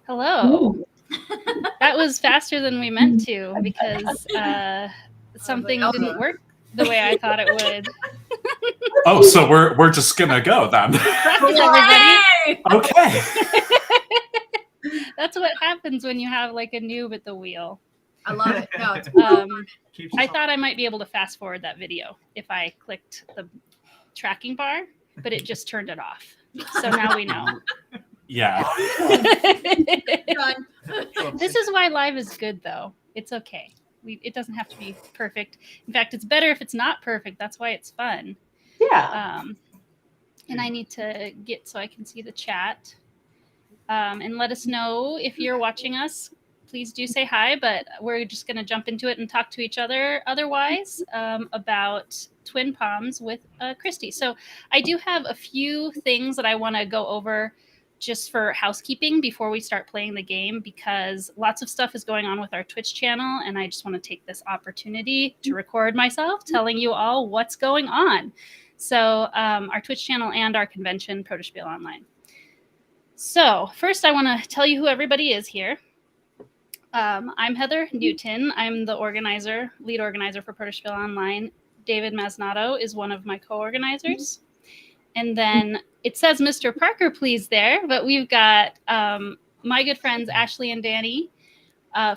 Hello. That was faster than we meant to because something didn't work the way I thought it would. Oh, so we're just gonna go then. Practice, everybody. Okay. That's what happens when you have like a noob at the wheel. I love it. No, it's I thought I might be able to fast forward that video if I clicked the tracking bar, but it just turned it off. So now we know. Yeah. This is why live is good, though. It's okay. It doesn't have to be perfect. In fact, it's better if it's not perfect. That's why it's fun. Yeah. And I need to get so I can see the chat. And let us know if you're watching us. Please do say hi, but we're just going to jump into it and talk to each other otherwise about Twin Palms with Kristi. So I do have a few things that I want to go over just for housekeeping before we start playing the game, because lots of stuff is going on with our Twitch channel, and I just want to take this opportunity to record myself telling you all what's going on. So our Twitch channel and our convention, Protospiel Online. So first I want to tell you who everybody is here. I'm Heather Newton. I'm the lead organizer for Protospiel Online. David Masnato is one of my co-organizers. And then it says Mr. Parker, please, there, but we've got my good friends Ashley and Danny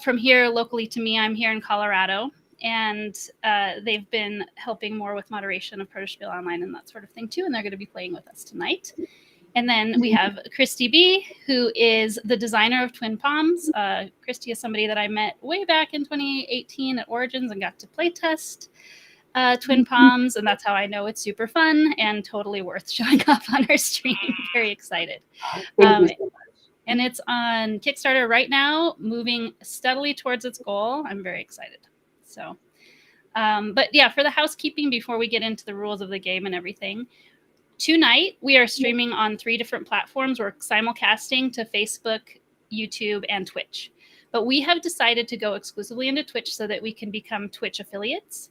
from here locally to me. I'm here in Colorado, and they've been helping more with moderation of Protospiel Online and that sort of thing too, and they're going to be playing with us tonight. And then we have Kristi B, who is the designer of Twin Palms. Kristi is somebody that I met way back in 2018 at Origins and got to play test Twin Palms, and that's how I know it's super fun and totally worth showing up on our stream. Very excited. And it's on Kickstarter right now, moving steadily towards its goal. I'm very excited. So, but yeah, for the housekeeping, before we get into the rules of the game and everything, tonight we are streaming on 3 different platforms. We're simulcasting to Facebook, YouTube, and Twitch. But we have decided to go exclusively into Twitch so that we can become Twitch affiliates.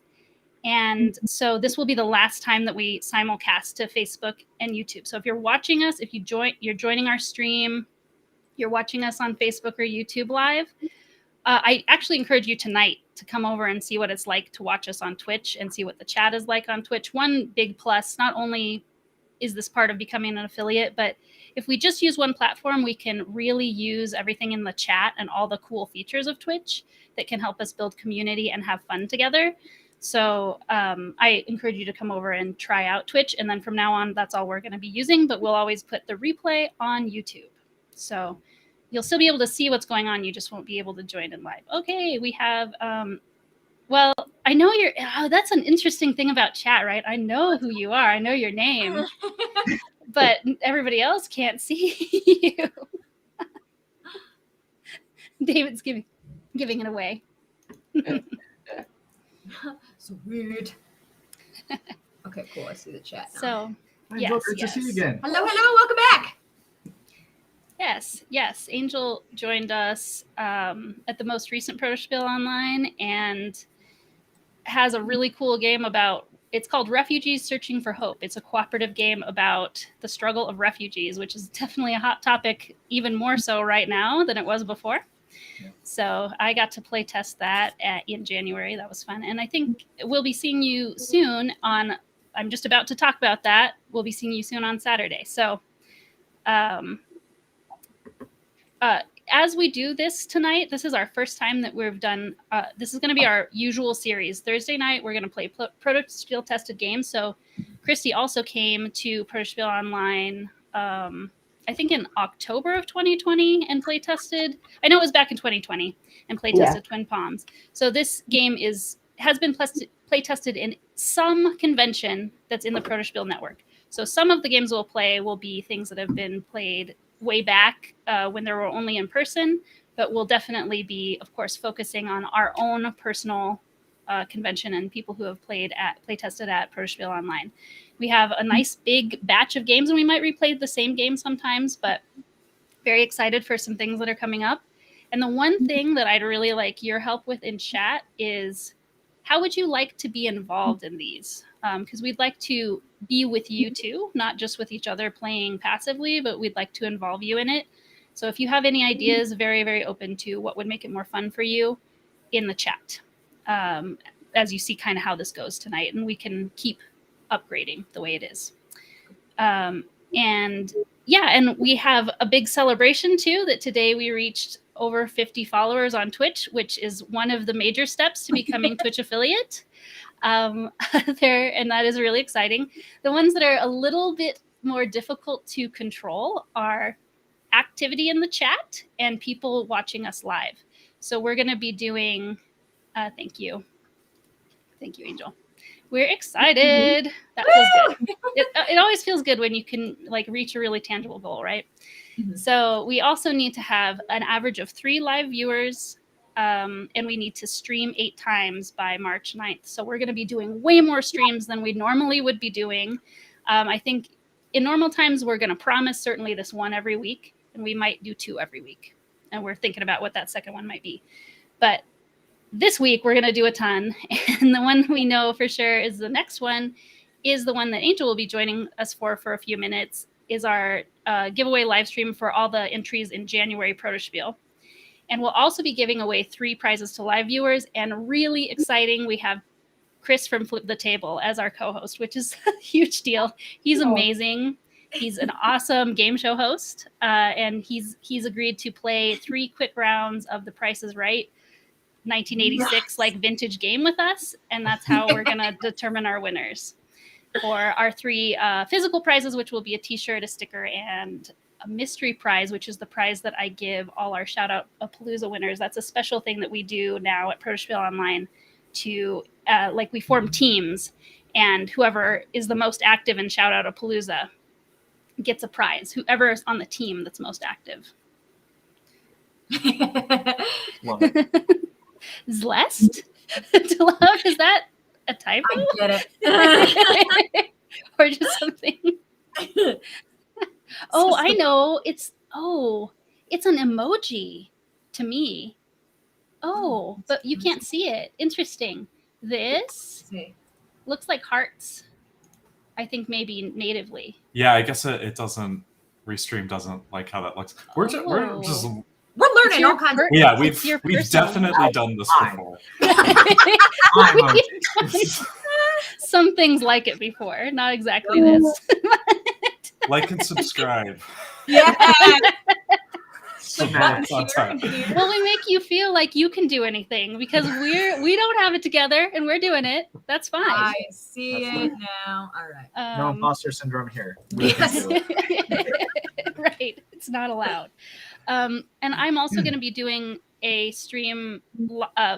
And so this will be the last time that we simulcast to Facebook and YouTube. So if you're watching us, if you're joining our stream, you're watching us on Facebook or YouTube Live, I actually encourage you tonight to come over and see what it's like to watch us on Twitch and see what the chat is like on Twitch. One big plus, not only is this part of becoming an affiliate, but if we just use one platform, we can really use everything in the chat and all the cool features of Twitch that can help us build community and have fun together. So I encourage you to come over and try out Twitch. And then from now on, that's all we're going to be using. But we'll always put the replay on YouTube. So you'll still be able to see what's going on. You just won't be able to join in live. Okay, we have, well, I know that's an interesting thing about chat, right? I know who you are. I know your name. But everybody else can't see you. David's giving it away. So weird. Okay, cool. I see the chat now. So, yes. Great to see you again. Hello, welcome back. Yes. Angel joined us at the most recent Protospiel Online and has a really cool game it's called Refugees Searching for Hope. It's a cooperative game about the struggle of refugees, which is definitely a hot topic, even more so right now than it was before. Yeah. So I got to play test that in January. That was fun. And I think we'll be seeing you soon I'm just about to talk about that. We'll be seeing you soon on Saturday. So as we do this tonight, this is our first time that we've done, this is going to be our usual series. Thursday night, we're going to play Protospiel tested games. So Kristi also came to Protospiel Online, I think in October of 2020 and play tested. I know it was back in 2020 and play tested Twin Palms. So this game has been play tested in some convention that's in the Protospiel network. So some of the games we'll play will be things that have been played way back when they were only in person, but we'll definitely be, of course, focusing on our own personal convention and people who have play tested at Protospiel Online. We have a nice big batch of games, and we might replay the same game sometimes, but very excited for some things that are coming up. And the one thing that I'd really like your help with in chat is, how would you like to be involved in these? Because we'd like to be with you too, not just with each other playing passively, but we'd like to involve you in it. So if you have any ideas, very, very open to what would make it more fun for you in the chat, as you see kind of how this goes tonight, and we can keep upgrading the way it is. And we have a big celebration too, that today we reached over 50 followers on Twitch, which is one of the major steps to becoming Twitch affiliate. And that is really exciting. The ones that are a little bit more difficult to control are activity in the chat and people watching us live. So we're going to be doing, thank you, Angel. We're excited. That feels good. It always feels good when you can like reach a really tangible goal, right? Mm-hmm. So we also need to have an average of 3 live viewers, and we need to stream 8 times by March 9th. So we're going to be doing way more streams than we normally would be doing. I think in normal times, we're going to promise certainly this one every week, and we might do 2 every week. And we're thinking about what that second one might be. But this week, we're going to do a ton. And the one we know for sure is the next one is the one that Angel will be joining us for a few minutes, is our giveaway live stream for all the entries in January Protospiel. And we'll also be giving away 3 prizes to live viewers. And really exciting, we have Chris from Flip the Table as our co-host, which is a huge deal. He's amazing. He's an awesome game show host. And he's agreed to play 3 quick rounds of The Price is Right 1986 like vintage game with us, and that's how we're gonna determine our winners for our 3 physical prizes, which will be a t-shirt, a sticker, and a mystery prize, which is the prize that I give all our shout out a Palooza winners. That's a special thing that we do now at Protospiel Online to we form teams, and whoever is the most active in shout out a Palooza gets a prize, whoever is on the team that's most active. Love it. Zlest? To love? Is that a typo? I get it. Or just something? Oh, I know. It's an emoji to me. Oh, but you can't see it. Interesting. This looks like hearts. I think maybe natively. Yeah, I guess it doesn't. Restream doesn't like how that looks. We're just. We're learning all kinds of. Yeah, we've definitely done this before. Some things like it before, not exactly this. Like and subscribe. Yeah. Well, we make you feel like you can do anything because we don't have it together and we're doing it. That's fine. I see it now. All right. No imposter syndrome here. Yes. Right. It's not allowed. And I'm also going to be doing a stream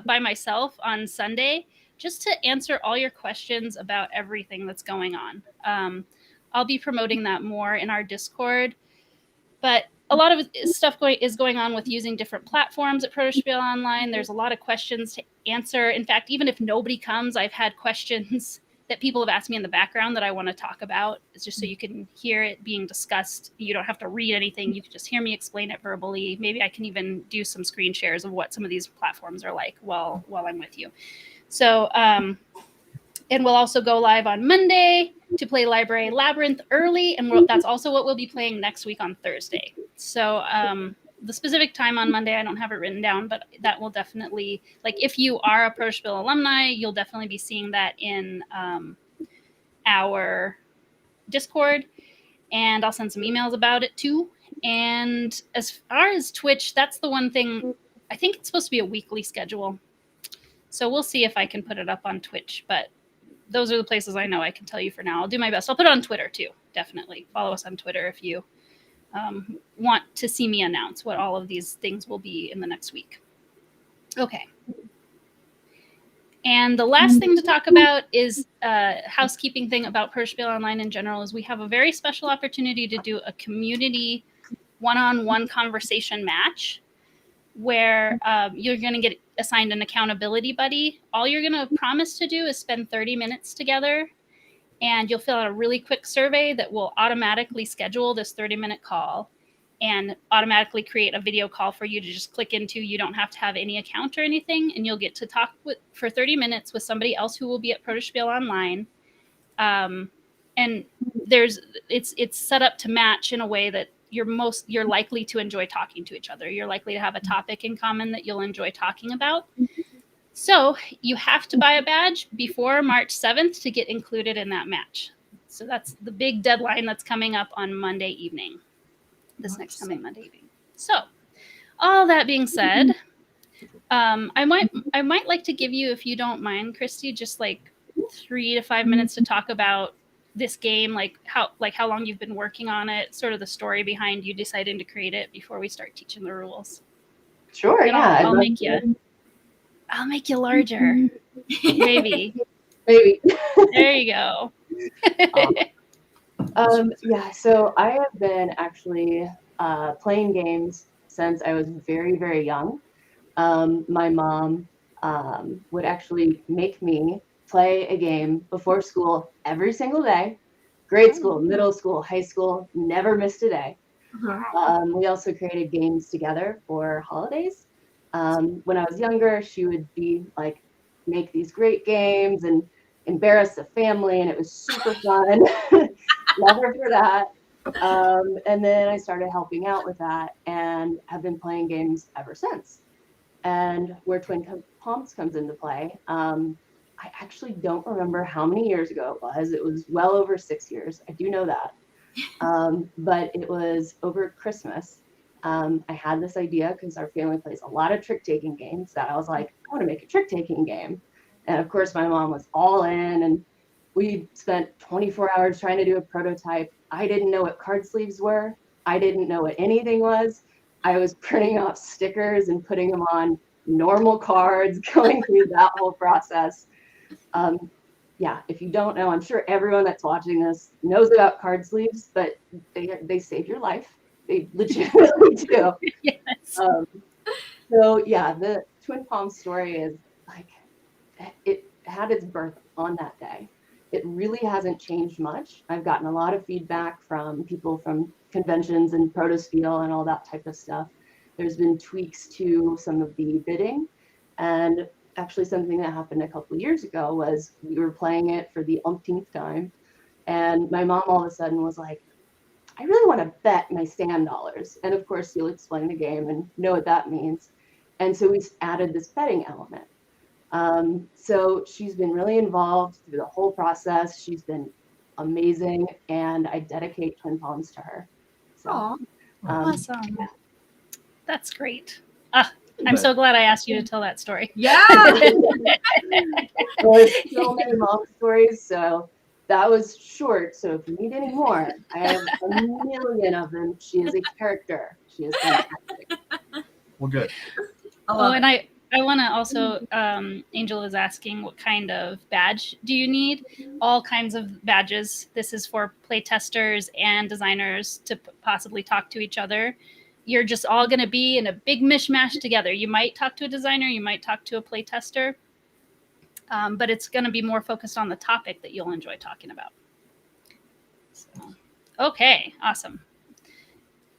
by myself on Sunday just to answer all your questions about everything that's going on. I'll be promoting that more in our Discord, but a lot of stuff is going on with using different platforms at Protospiel Online. There's a lot of questions to answer. In fact, even if nobody comes, I've had questions that people have asked me in the background that I want to talk about. It's just so you can hear it being discussed. You don't have to read anything. You can just hear me explain it verbally. Maybe I can even do some screen shares of what some of these platforms are like while I'm with you. So, and we'll also go live on Monday to play Library Labyrinth early. And that's also what we'll be playing next week on Thursday. So the specific time on Monday, I don't have it written down, but that will definitely, like if you are a Protospiel alumni, you'll definitely be seeing that in our Discord. And I'll send some emails about it too. And as far as Twitch, that's the one thing, I think it's supposed to be a weekly schedule. So we'll see if I can put it up on Twitch, but those are the places I know I can tell you for now. I'll do my best. I'll put it on Twitter too, definitely. Follow us on Twitter if you want to see me announce what all of these things will be in the next week. Okay. And the last thing to talk about is a housekeeping thing about Protospiel Online in general is we have a very special opportunity to do a community one-on-one conversation match where you're going to get assigned an accountability buddy. All you're going to promise to do is spend 30 minutes together, and you'll fill out a really quick survey that will automatically schedule this 30-minute call and automatically create a video call for you to just click into. You don't have to have any account or anything, and you'll get to talk for 30 minutes with somebody else who will be at Protospiel Online. And it's set up to match in a way that you're likely to enjoy talking to each other. You're likely to have a topic in common that you'll enjoy talking about. So you have to buy a badge before March 7th to get included in that match. So that's the big deadline that's coming up on Monday evening, this next coming Monday evening. So all that being said, I might like to give you, if you don't mind, Kristi, just like 3 to 5 minutes to talk about this game, like how long you've been working on it, sort of the story behind you deciding to create it before we start teaching the rules. Sure, And yeah. I'll make you larger. Maybe. Maybe. There you go. Yeah, so I have been actually playing games since I was very, very young. My mom would actually make me play a game before school every single day. Grade school, middle school, high school, never missed a day. We also created games together for holidays. When I was younger, she would be like, make these great games and embarrass the family, and it was super fun. Love her for that. And then I started helping out with that and have been playing games ever since. And where Twin Palms comes into play, I actually don't remember how many years ago it was. It was well over 6 years. I do know that. But it was over Christmas. I had this idea because our family plays a lot of trick-taking games that I was like, I want to make a trick-taking game. And of course, my mom was all in, and we spent 24 hours trying to do a prototype. I didn't know what card sleeves were. I didn't know what anything was. I was printing off stickers and putting them on normal cards, going through that whole process. Yeah, if you don't know, I'm sure everyone that's watching this knows about card sleeves, but they save your life. They legitimately do. Yes. So yeah, the Twin Palms story is like, it had its birth on that day. It really hasn't changed much. I've gotten a lot of feedback from people from conventions and Protospiel and all that type of stuff. There's been tweaks to some of the bidding, and actually something that happened a couple of years ago was we were playing it for the umpteenth time, and my mom all of a sudden was like, I really want to bet my stand dollars. And of course, you'll explain the game and know what that means. And so we added this betting element. So she's been really involved through the whole process. She's been amazing, and I dedicate Twin Palms to her. So, Awesome. That's great. I'm so glad I asked you to tell that story. Yeah. There's so many mom stories, so that was short. So if you need any more, I have a million of them. She is a character. She is fantastic. Well, good. And I want to also, Angel is asking, what kind of badge do you need? All kinds of badges. This is for playtesters and designers to possibly talk to each other. You're just all going to be in a big mishmash together. You might talk to a designer, you might talk to a playtester, but it's going to be more focused on the topic that you'll enjoy talking about. So, okay, awesome.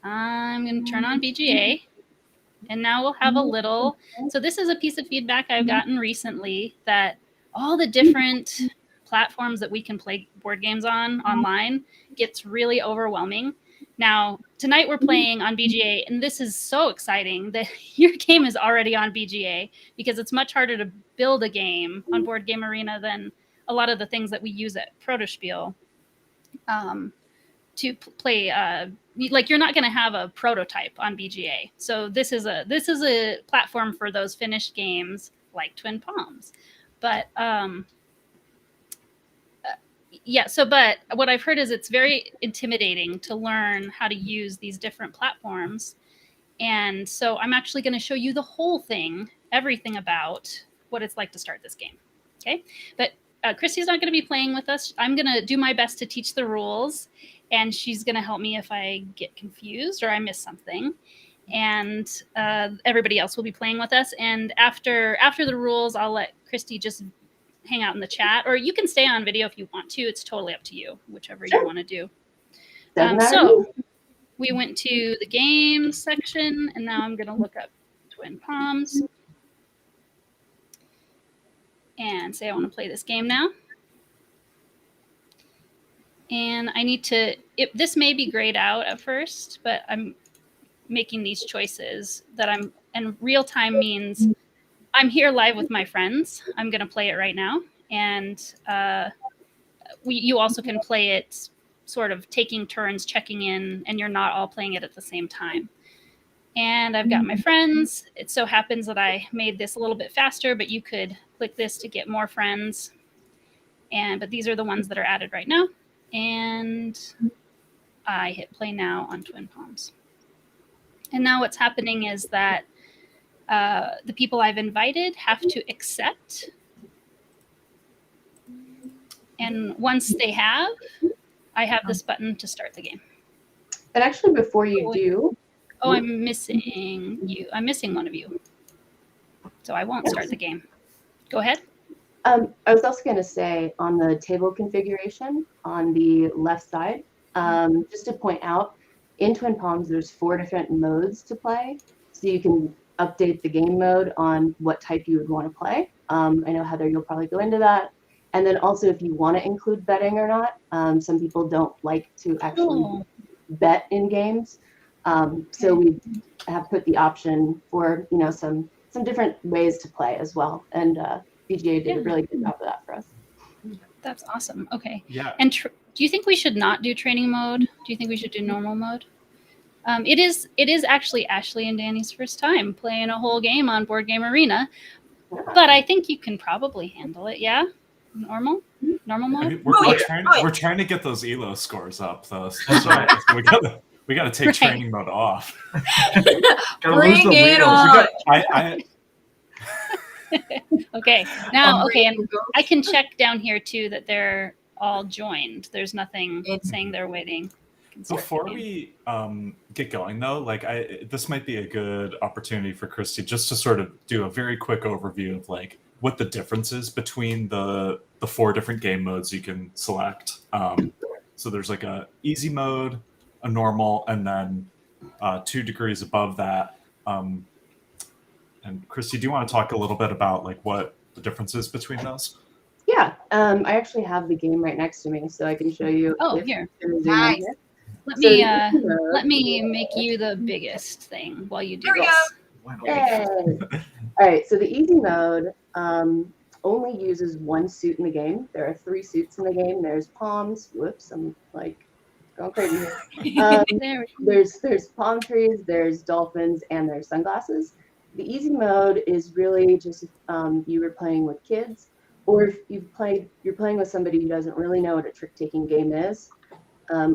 I'm going to turn on BGA. And now we'll have a little, so this is a piece of feedback I've gotten recently, that all the different platforms that we can play board games on online gets really overwhelming. Now, tonight we're playing on BGA, and this is so exciting that your game is already on BGA, because it's much harder to build a game on Board Game Arena than a lot of the things that we use at Protospiel. To play, like, you're not going to have a prototype on BGA. So this is a platform for those finished games like Twin Palms. But yeah, so but what I've heard is it's very intimidating to learn how to use these different platforms. And so I'm actually going to show you the whole thing, everything about what it's like to start this game. Okay, but Kristi's not going to be playing with us. I'm going to do my best to teach the rules, and she's going to help me if I get confused or I miss something. And everybody else will be playing with us. And after the rules, I'll let Kristi just hang out in the chat, or you can stay on video if you want to. It's totally up to you, whichever you want to do. So we went to the games section, and now I'm going to look up Twin Palms and say I want to play this game now. And I need to, this may be grayed out at first, but I'm making these choices and real time means I'm here live with my friends. I'm going to play it right now. And you also can play it sort of taking turns, checking in, and you're not all playing it at the same time. And I've got my friends. It so happens that I made this a little bit faster, but you could click this to get more friends. But these are the ones that are added right now. And I hit play now on Twin Palms. And now what's happening is that the people I've invited have to accept. And once they have, I have this button to start the game. And actually, before you do... Oh, I'm missing you. I'm missing one of you. So I won't start the game. Go ahead. I was also going to say on the table configuration on the left side, just to point out, in Twin Palms, there's 4 different modes to play. So you can update the game mode on what type you would want to play. I know, Heather, you'll probably go into that. And then also if you want to include betting or not. Some people don't like to actually bet in games. So we have put the option for, some different ways to play as well. And BGA did a really good job of that for us. That's awesome. Okay. Yeah. And do you think we should not do training mode? Do you think we should do normal mode? It is actually Ashley and Danny's first time playing a whole game on Board Game Arena, but I think you can probably handle it. Yeah, normal mode. I mean, we're trying to get those ELO scores up though. So we gotta take training mode off. Bring it on. Okay, now and I can check down here too that they're all joined. There's nothing saying they're waiting. Before we get going though, this might be a good opportunity for Kristi just to sort of do a very quick overview of what the difference is between the 4 different game modes you can select. So there's a easy mode, a normal, and then 2 degrees above that. And Kristi, do you want to talk a little bit about what the difference is between those? Yeah, I actually have the game right next to me, so I can show you. Oh, here. Nice. Let me make you the biggest thing while you do this. Yay. All right, so the easy mode only uses 1 suit in the game. There are 3 suits in the game. There's palms. Whoops, I'm going crazy here. There's palm trees, there's dolphins, and there's sunglasses. The easy mode is really just you were playing with kids, or if you're playing with somebody who doesn't really know what a trick-taking game is.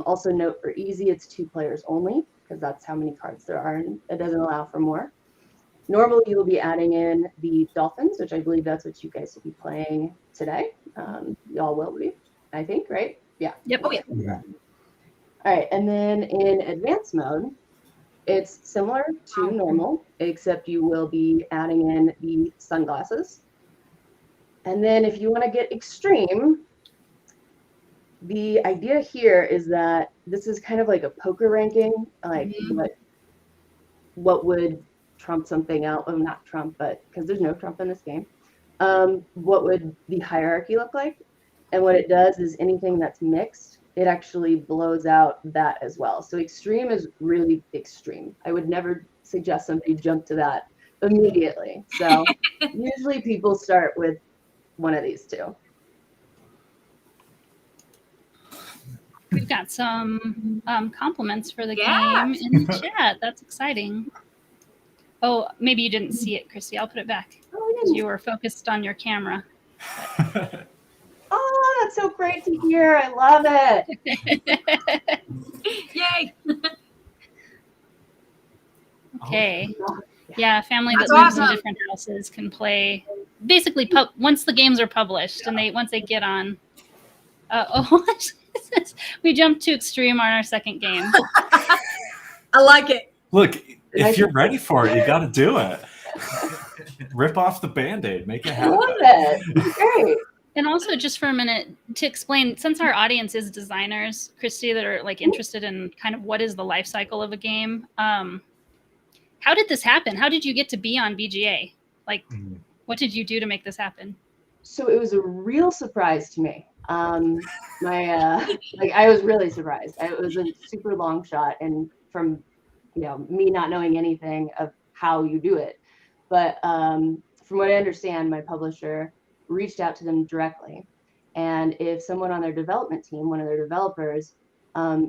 Also note for easy, it's 2 players only, because that's how many cards there are, and it doesn't allow for more. Normally, you'll be adding in the dolphins, which I believe that's what you guys will be playing today. Y'all will be, I think, right? Yeah. Yep. Oh, yeah. All right, and then in advanced mode, it's similar to normal, except you will be adding in the sunglasses. And then if you want to get extreme, the idea here is that this is kind of like a poker ranking, what would trump something out? Oh, not trump, but because there's no trump in this game. What would the hierarchy look like? And what it does is anything that's mixed, it actually blows out that as well. So extreme is really extreme. I would never suggest somebody jump to that immediately. So usually people start with one of these 2. We've got some compliments for the game in the chat. That's exciting. Oh, maybe you didn't see it, Kristi. I'll put it back. Oh, I didn't. You were focused on your camera. Oh, that's so great to hear. I love it. Yay. Okay. Yeah, family That's that lives awesome. in different houses can play. Basically, once the games are published and once they get on. We jumped to extreme on our second game. I like it. Look, if you're ready for it, you got to do it. Rip off the Band-Aid, make it I happen. love it. It's great. And also, just for a minute, to explain, since our audience is designers, Kristi, that are interested in kind of what is the life cycle of a game, how did this happen? How did you get to be on BGA? What did you do to make this happen? So it was a real surprise to me. Like I was really surprised. It was a super long shot, and from me not knowing anything of how you do it, but from what I understand, my publisher reached out to them directly, and if someone on their development team, one of their developers,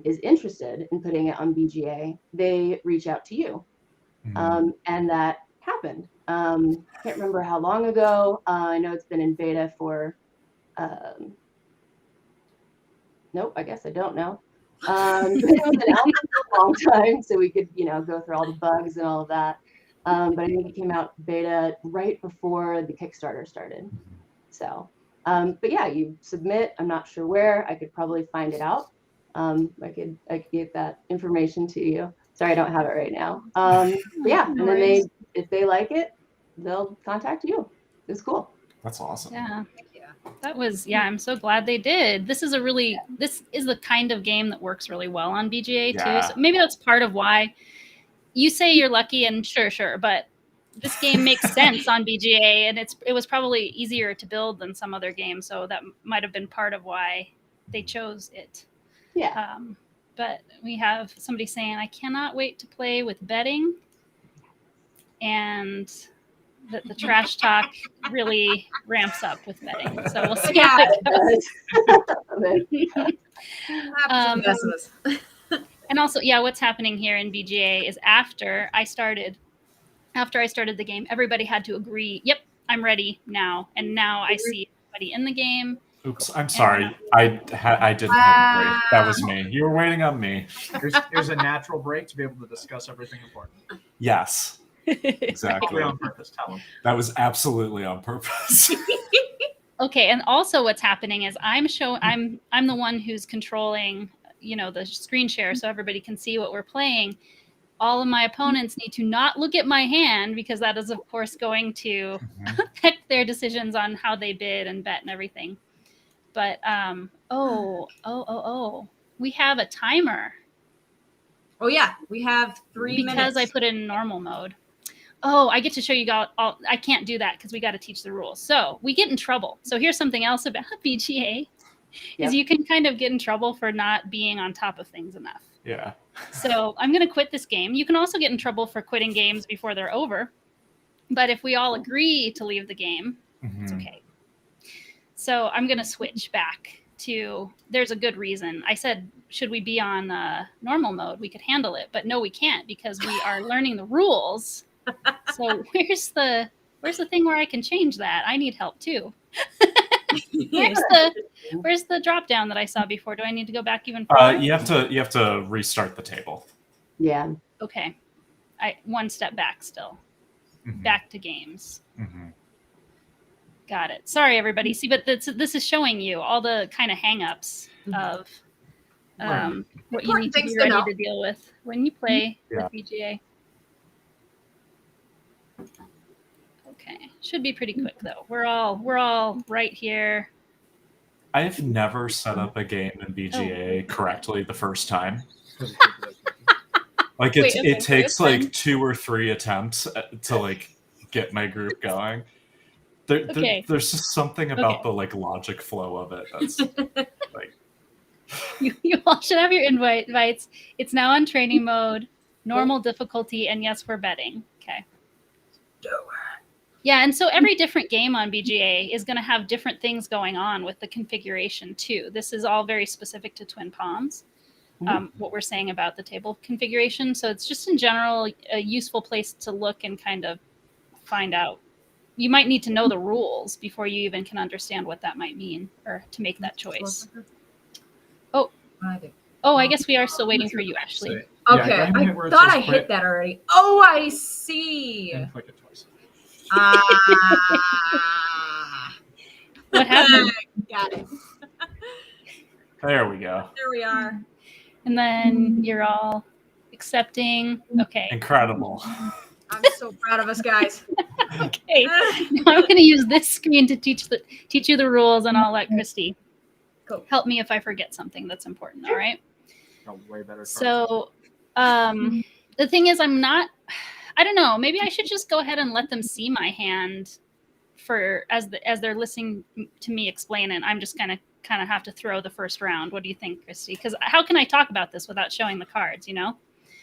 is interested in putting it on BGA, they reach out to you. And that happened. Can't remember how long ago. I know it's been in beta for, nope, I guess I don't know. It was an alpha for a long time, so we could, go through all the bugs and all of that. But I think it came out beta right before the Kickstarter started. So, but yeah, you submit. I'm not sure where. I could probably find it out. I could get that information to you. Sorry, I don't have it right now. But yeah, and then if they like it, they'll contact you. It's cool. That's awesome. Yeah. That was, I'm so glad they did. This is this is the kind of game that works really well on BGA too. So maybe that's part of why you say you're lucky, and sure, but this game makes sense on BGA, and it was probably easier to build than some other games. So that might have been part of why they chose it. Yeah. But we have somebody saying, I cannot wait to play with betting, and that the trash talk really ramps up with betting. So we'll see how it goes. And also, what's happening here in BGA is after I started the game, everybody had to agree, yep, I'm ready now. And now I see everybody in the game. Oops, I'm sorry. I didn't hit break. That was me. You were waiting on me. There's a natural break to be able to discuss everything important. Yes, exactly. On purpose, tell them. That was absolutely on purpose. Okay, and also what's happening is I'm the one who's controlling, the screen share so everybody can see what we're playing. All of my opponents need to not look at my hand, because that is, of course, going to affect their decisions on how they bid and bet and everything. But, we have a timer. Oh, yeah. We have 3 minutes. Because I put it in normal mode. Oh, I get to show you all. I can't do that because we got to teach the rules. So we get in trouble. So here's something else about BGA is you can kind of get in trouble for not being on top of things enough. Yeah. So I'm going to quit this game. You can also get in trouble for quitting games before they're over. But if we all agree to leave the game, it's okay. So I'm going to switch back to, there's a good reason. I said, should we be on normal mode? We could handle it. But no, we can't, because we are learning the rules. So where's the thing where I can change that? I need help too. Where's the drop down that I saw before? Do I need to go back even further? You have to restart the table. Yeah. Okay. One step back still. Back to games. Got it. Sorry, everybody. See, but this is showing you all the kind of hang-ups of what you need to be ready to deal with when you play with BGA. Okay. Should be pretty quick though. We're all right here. I've never set up a game in BGA correctly the first time. Like it takes like 2 or 3 attempts to like get my group going. There's just something about the like logic flow of it that's like you all should have your invites. It's now on training mode, normal difficulty, and yes, we're betting. Okay. Yeah, and so every different game on BGA is going to have different things going on with the configuration too. This is all very specific to Twin Palms, what we're saying about the table configuration. So it's just in general a useful place to look and kind of find out. You might need to know the rules before you even can understand what that might mean or to make that choice. Oh, I guess we are still waiting for you, Ashley. Okay, I thought I hit that already. Oh, I see. And click it twice. What happened? Got it. there we go. There we are. And then you're all accepting. Okay. Incredible. I'm so proud of us, guys. Okay. Now I'm going to use this screen to teach you the rules, and I'll let Kristi help me if I forget something that's important. All right. Way better. So the thing is, I don't know, maybe I should just go ahead and let them see my hand as they're listening to me explain it. I'm just kind of kind of have to throw the first round. What do you think, Kristi? Because how can I talk about this without showing the cards, you know?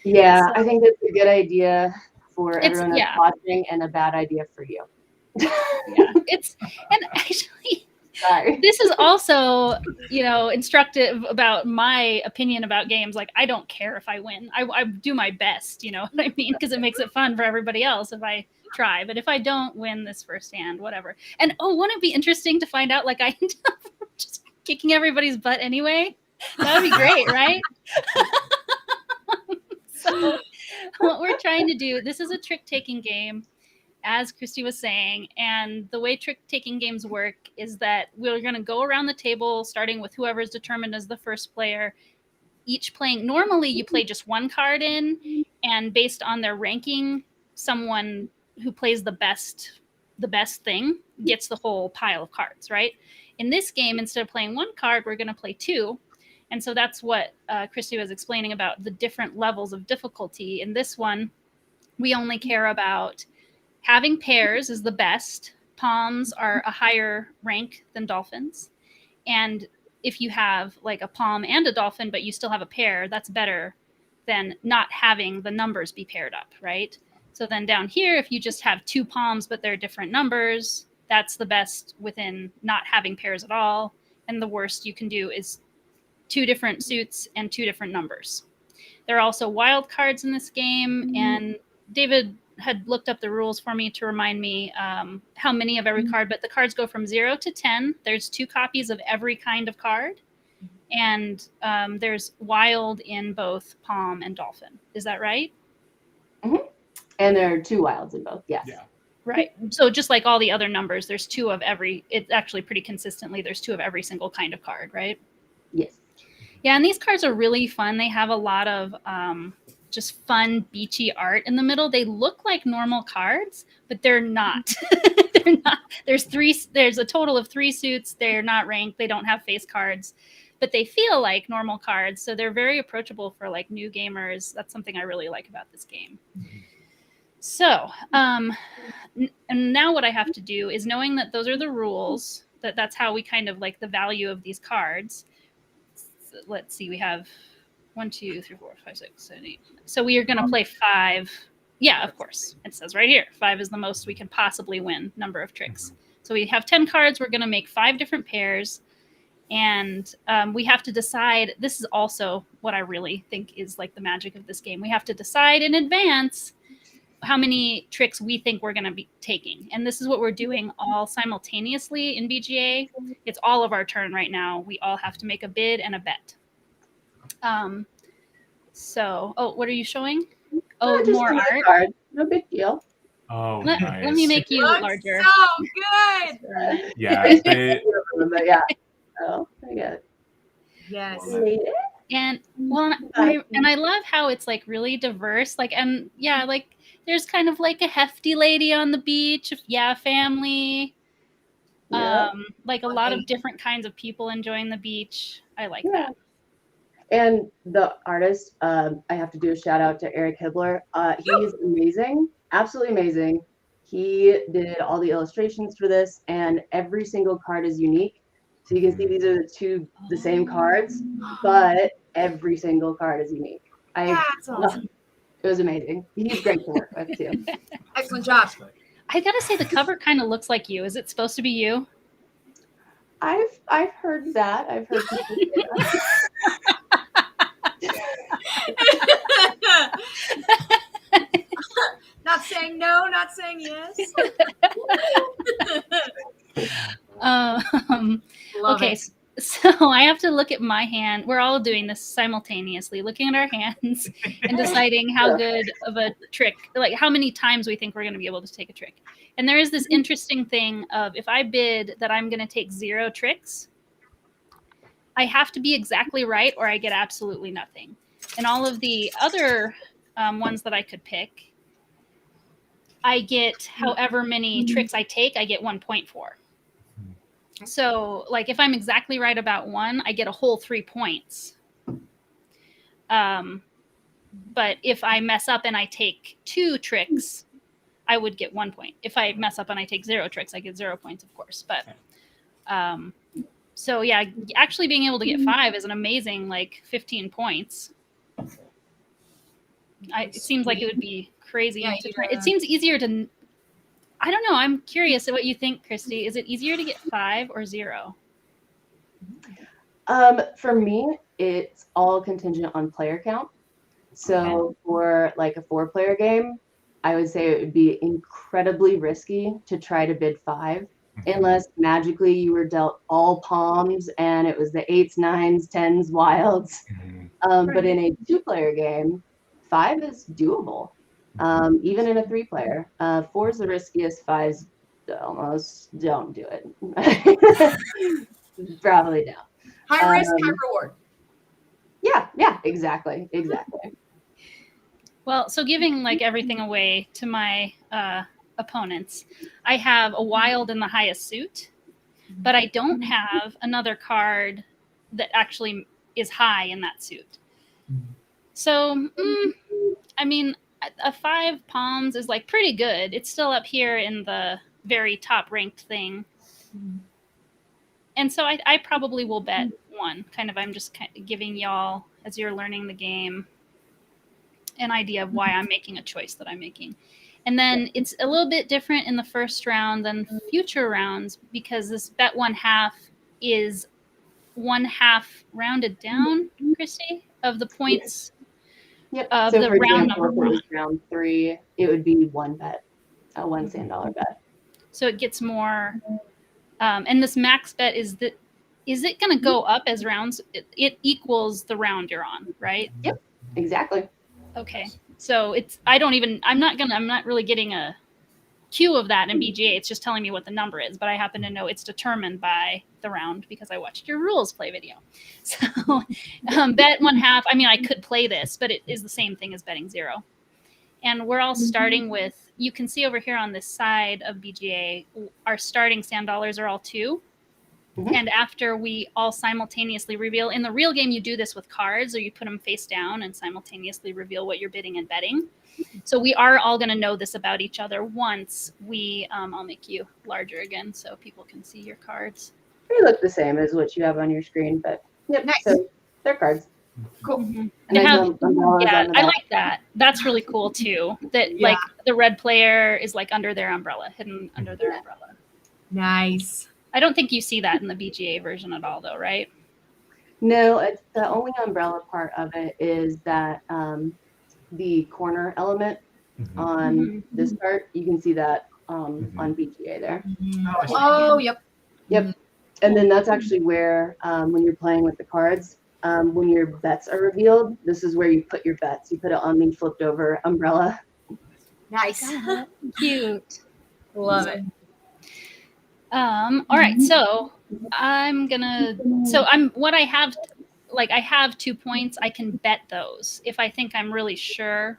Yeah, So- I think that's a good idea for It's- everyone that's yeah. watching and a bad idea for you. Yeah, and actually, Sorry. this is also, you know, instructive about my opinion about games. Like, I don't care if I win. I do my best, you know what I mean? Because it makes it fun for everybody else if I try. But if I don't win this first hand, whatever. And wouldn't it be interesting to find out, like, I end up just kicking everybody's butt anyway? That would be great, right? So what we're trying to do, this is a trick-taking game, as Kristi was saying, and the way trick-taking games work is that we're going to go around the table, starting with whoever is determined as the first player, each playing. Normally, you play just one card in, and based on their ranking, someone who plays the best thing gets the whole pile of cards, right? In this game, instead of playing one card, we're going to play two. And so that's what Kristi was explaining about the different levels of difficulty. In this one, we only care about having pairs is the best. Palms are a higher rank than dolphins. And if you have like a palm and a dolphin, but you still have a pair, that's better than not having the numbers be paired up, right? So then down here, if you just have two palms, but they're different numbers, that's the best within not having pairs at all. And the worst you can do is two different suits and two different numbers. There are also wild cards in this game, and David had looked up the rules for me to remind me how many of every card, but the cards go from 0 to 10. There's 2 copies of every kind of card, and there's wild in both palm and dolphin. Is that right? Mm-hmm. And there are 2 wilds in both, yes. Yeah. Right. So just like all the other numbers, there's 2 of every, it's actually pretty consistently, there's 2 of every single kind of card, right? Yes. Yeah, and these cards are really fun. They have a lot of just fun, beachy art in the middle. They look like normal cards, but they're not. They're not. There's a total of 3 suits. They're not ranked. They don't have face cards, but they feel like normal cards. So they're very approachable for like new gamers. That's something I really like about this game. So, and now what I have to do is, knowing that those are the rules, that's how we kind of like the value of these cards. Let's see, we have 1, 2, 3, 4, 5, 6, 7, 8. So we are going to play 5. Yeah, of course. It says right here, 5 is the most we can possibly win number of tricks. So we have 10 cards. We're going to make 5 different pairs. And we have to decide. This is also what I really think is like the magic of this game. We have to decide in advance how many tricks we think we're going to be taking. And this is what we're doing all simultaneously in BGA. It's all of our turn right now. We all have to make a bid and a bet. So, what are you showing? Oh, just more another art. card. No big deal. Oh, Let nice. me make you Looks larger. so good. Yeah, they, But yeah. Oh, I get it. Yes. Love Made it. And well, I love how it's like really diverse. Like, and yeah, like there's kind of like a hefty lady on the beach. Yeah, family. Yeah. Like a lot of different kinds of people enjoying the beach. I like Yeah. that. And the artist, I have to do a shout out to Eric Hibler. He's amazing, absolutely amazing. He did all the illustrations for this, and every single card is unique. So you can see these are the same cards, but every single card is unique. That's awesome. It was amazing. He's great to work with too. Excellent job. I gotta say, the cover kind of looks like you. Is it supposed to be you? I've heard that. I've heard people say that. Not saying no, not saying yes. Love Okay, it. so I have to look at my hand. We're all doing this simultaneously, looking at our hands and deciding how good of a trick, like how many times we think we're going to be able to take a trick. And there is this interesting thing of, if I bid that I'm going to take 0 tricks, I have to be exactly right or I get absolutely nothing. And all of the other ones that I could pick, I get however many tricks I take, I get 1 point for. So, like, if I'm exactly right about 1, I get a whole 3 points. But if I mess up and I take 2 tricks, I would get 1 point. If I mess up and I take 0 tricks, I get 0 points, of course. But So yeah, actually being able to get 5 is an amazing 15 points. It seems like it would be crazy to try. It seems easier to. I don't know. I'm curious what you think, Kristi. Is it easier to get 5 or 0? For me, it's all contingent on player count. So for a 4-player game, I would say it would be incredibly risky to try to bid 5, unless magically you were dealt all palms and it was the 8s, 9s, 10s, wilds. But in a 2-player game, 5 is doable. Even in a 3-player, 4 is the riskiest. 5s almost don't do it. Probably don't. High risk, high reward. Yeah, exactly. Well, so giving everything away to my opponents, I have a wild in the highest suit, but I don't have another card that actually is high in that suit. So, I mean, a 5 palms is pretty good. It's still up here in the very top ranked thing. And so I probably will bet 1. I'm just giving y'all, as you're learning the game, an idea of why I'm making a choice that I'm making. And then it's a little bit different in the first round than future rounds, because this bet 1/2 is 1/2 rounded down, Kristi, of the points. Yep. Of So the for round example, number if it was round 3, it would be 1 bet, a $1 sand dollar bet. So it gets more. And this max bet is it going to go up as rounds? It equals the round you're on, right? Yep, exactly. Okay. So I'm not really getting a cue of that in BGA. It's just telling me what the number is, but I happen to know it's determined by the round because I watched your rules play video. So bet 1/2. I mean, I could play this, but it is the same thing as betting 0. And we're all starting with, you can see over here on this side of BGA, our starting sand dollars are all 2. And after we all simultaneously reveal, in the real game, you do this with cards, or you put them face down and simultaneously reveal what you're bidding and betting. So we are all going to know this about each other once we, I'll make you larger again so people can see your cards. They look the same as what you have on your screen, but yep, Nice. So they're cards. Cool. And They I have, know yeah, I like that. That's really cool too. That the red player is under their umbrella, hidden under their umbrella. Nice. I don't think you see that in the BGA version at all, though, right? No, it's the only umbrella part of it is that the corner element on this part. You can see that on BGA there. Oh, yep. Yep. And then that's actually where, when you're playing with the cards, when your bets are revealed, this is where you put your bets. You put it on the flipped over umbrella. Nice. Cute. Love it. All right. So I have 2 points. I can bet those if I think I'm really sure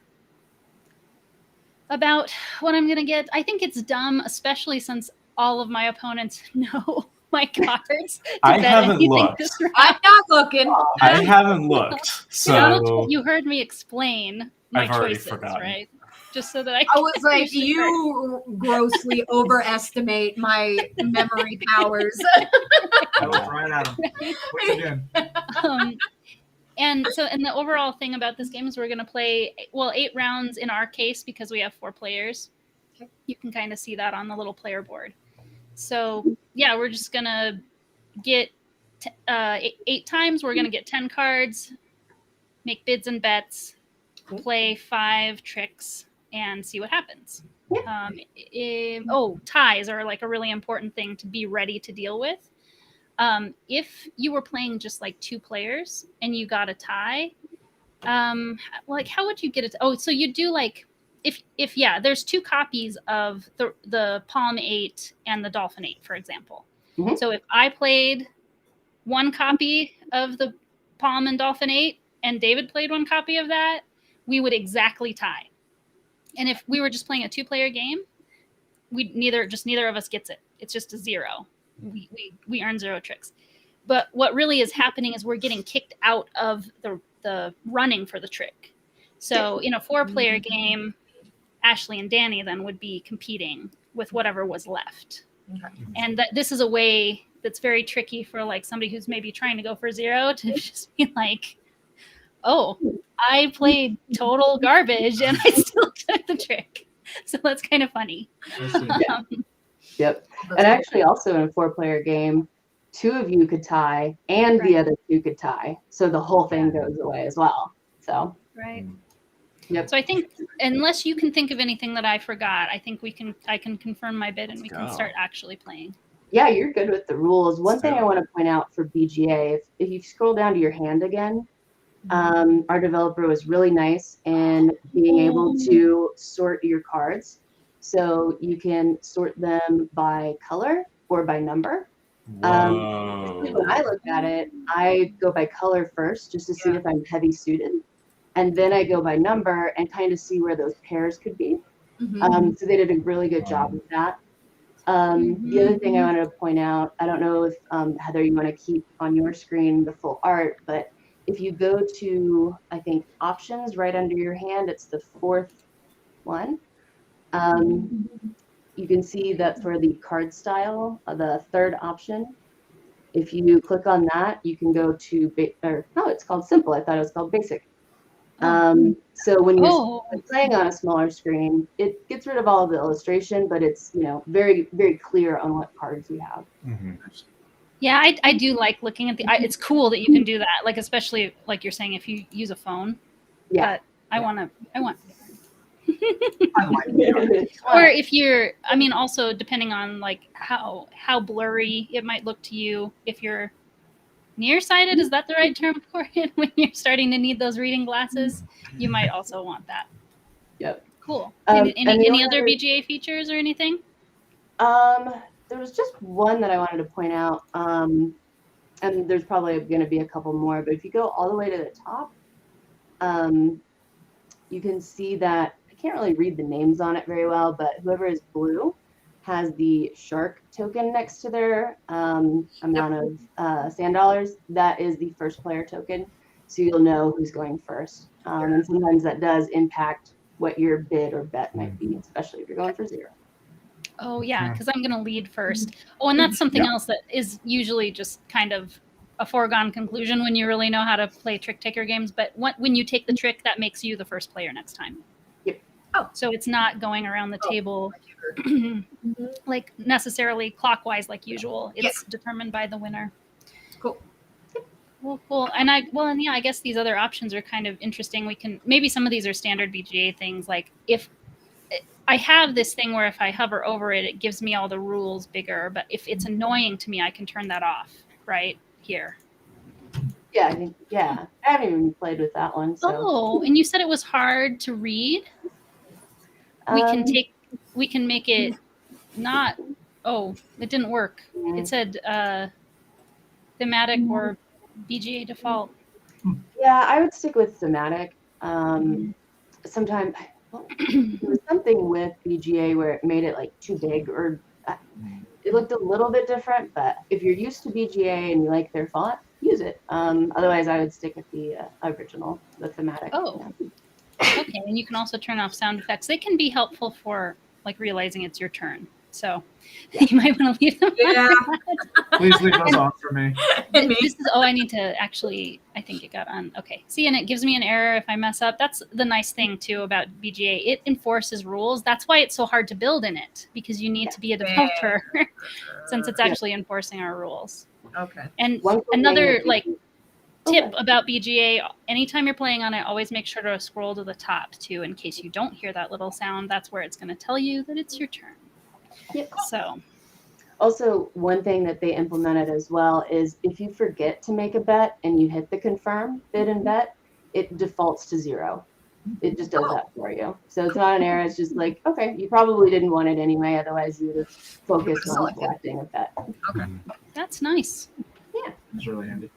about what I'm going to get. I think it's dumb, especially since all of my opponents know my cards. I haven't looked. I'm not looking. I haven't looked. So you heard me explain my I've already choices, forgotten. right? Just so that I was like, you grossly overestimate my memory powers. I looked right at him. Once again. And the overall thing about this game is we're going to play 8 rounds in our case because we have 4 players. Okay. You can kind of see that on the little player board. So yeah, we're just going to get 8 times. We're going to get 10 cards, make bids and bets, play 5 tricks, and see what happens. Ties are a really important thing to be ready to deal with. If you were playing just 2 players and you got a tie, how would you get it? So you do if there's 2 copies of the Palm 8 and the Dolphin 8, for example. So if I played 1 copy of the Palm and Dolphin 8 and David played 1 copy of that, we would exactly tie. And if we were just playing a 2-player game, neither of us gets it. It's just a 0. We earn 0 tricks. But what really is happening is we're getting kicked out of the running for the trick. So in a 4-player game, Ashley and Danny then would be competing with whatever was left. Okay. And this is a way that's very tricky for like somebody who's maybe trying to go for 0 to just be like, oh, I played total garbage and I still took the trick. So that's kind of funny. I see. Yep. And actually, also in a 4-player game, 2 of you could tie, and Right. the other 2 could tie. So the whole thing goes away as well. So, Right. yep. So I think unless you can think of anything that I forgot, I think I can confirm my bid and we can go. start actually playing. Yeah, you're good with the rules. One thing So- I want to point out for BGA, if you scroll down to your hand again, our developer was really nice in being able to sort your cards. So you can sort them by color or by number. Whoa. When I look at it, I go by color first just to see if I'm heavy suited. And then I go by number and kind of see where those pairs could be. So they did a really good job with that. The other thing I wanted to point out, I don't know if Heather, you want to keep on your screen the full art, but if you go to, I think, options right under your hand, it's the 4th one. You can see that for the card style, the 3rd option, if you click on that, you can go to, it's called simple. I thought it was called basic. So when you're playing on a smaller screen, it gets rid of all of the illustration, but it's, very, very clear on what cards you have. Mm-hmm. Yeah, I do like looking at it's cool that you can do that. Like, especially like you're saying, if you use a phone. Yeah. But I want. I like it. Or if you're, I mean, also depending on like how blurry it might look to you. If you're nearsighted, is that the right term for it? When you're starting to need those reading glasses, you might also want that. Yep. Cool. And Any other BGA features or anything? There was just one that I wanted to point out, and there's probably going to be a couple more, but if you go all the way to the top, you can see that, I can't really read the names on it very well, but whoever is blue has the shark token next to their amount of sand dollars. That is the first player token, so you'll know who's going first. And sometimes that does impact what your bid or bet might be, especially if you're going for 0. Oh, yeah, because I'm going to lead first. Oh, and that's something else that is usually just kind of a foregone conclusion when you really know how to play trick taker games. But when you take the trick, that makes you the first player next time. Yep. Oh. So it's not going around the table like necessarily clockwise like usual. It's determined by the winner. Cool. Well, cool. And I guess these other options are kind of interesting. Maybe some of these are standard BGA things. Like if I have this thing where if I hover over it, it gives me all the rules bigger. But if it's annoying to me, I can turn that off right here. Yeah, I haven't even played with that one. So. Oh, and you said it was hard to read. We can make it not. Oh, it didn't work. It said thematic or BGA default. Yeah, I would stick with thematic. Sometimes there was something with BGA where it made it like too big, or it looked a little bit different. But if you're used to BGA and you like their font, use it. Otherwise, I would stick with the original, the thematic. Oh, okay. And you can also turn off sound effects. They can be helpful for like realizing it's your turn. So you might want to leave them. Yeah. Please leave those on for me. I need to actually, I think it got on. Okay. See, and it gives me an error if I mess up. That's the nice thing too about BGA. It enforces rules. That's why it's so hard to build in it, because you need to be a developer since it's actually enforcing our rules. Okay. And another tip about BGA, anytime you're playing on it, always make sure to scroll to the top too, in case you don't hear that little sound. That's where it's going to tell you that it's your turn. Yep. So also, one thing that they implemented as well is if you forget to make a bet and you hit the confirm bid and bet, it defaults to 0. It just does that for you. So it's not an error. It's just like, okay, you probably didn't want it anyway. Otherwise, you would have focused on selecting a bet. Okay. that's nice. It's really handy.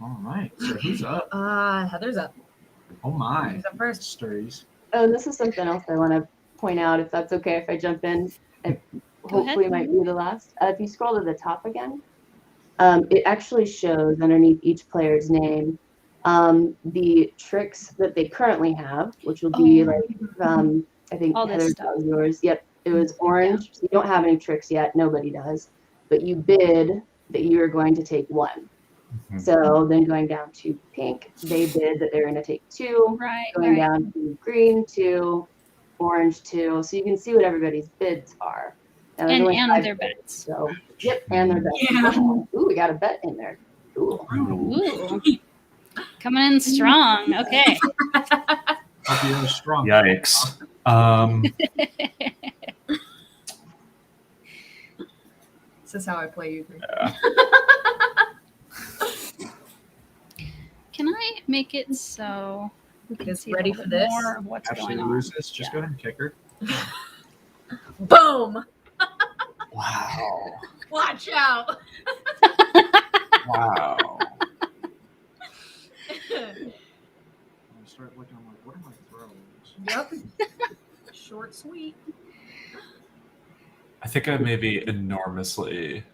All right. So who's up? Heather's up. Oh my. Who's up first? Stories. Oh, this is something else I want to point out, if that's okay if I jump in. It Go hopefully ahead. might be the last. If you scroll to the top again, it actually shows underneath each player's name the tricks that they currently have, which will be I think All this Heather's stuff. was yours. Yep. It was orange. So you don't have any tricks yet. Nobody does. But you bid that you are going to take one. Mhm. So then going down to pink, they bid that they're going to take two. Right. Going Right. down to green, two. Orange, two. So you can see what everybody's bids are. Now, there's only And 5 their bids, bets. So, yep, and their bets. Yeah. Ooh, we got a bet in there. Cool. Ooh. Coming in strong. Okay. Hope you are strong. Yikes. This is how I play you. Can I make it so we can Just see ready a little for bit this? more of what's Actually, going on? loses. Just go ahead and kick her. Boom! Wow. Watch out! Wow. I start looking. I'm like, what are my throws? Yep. Short, sweet. I think I maybe enormously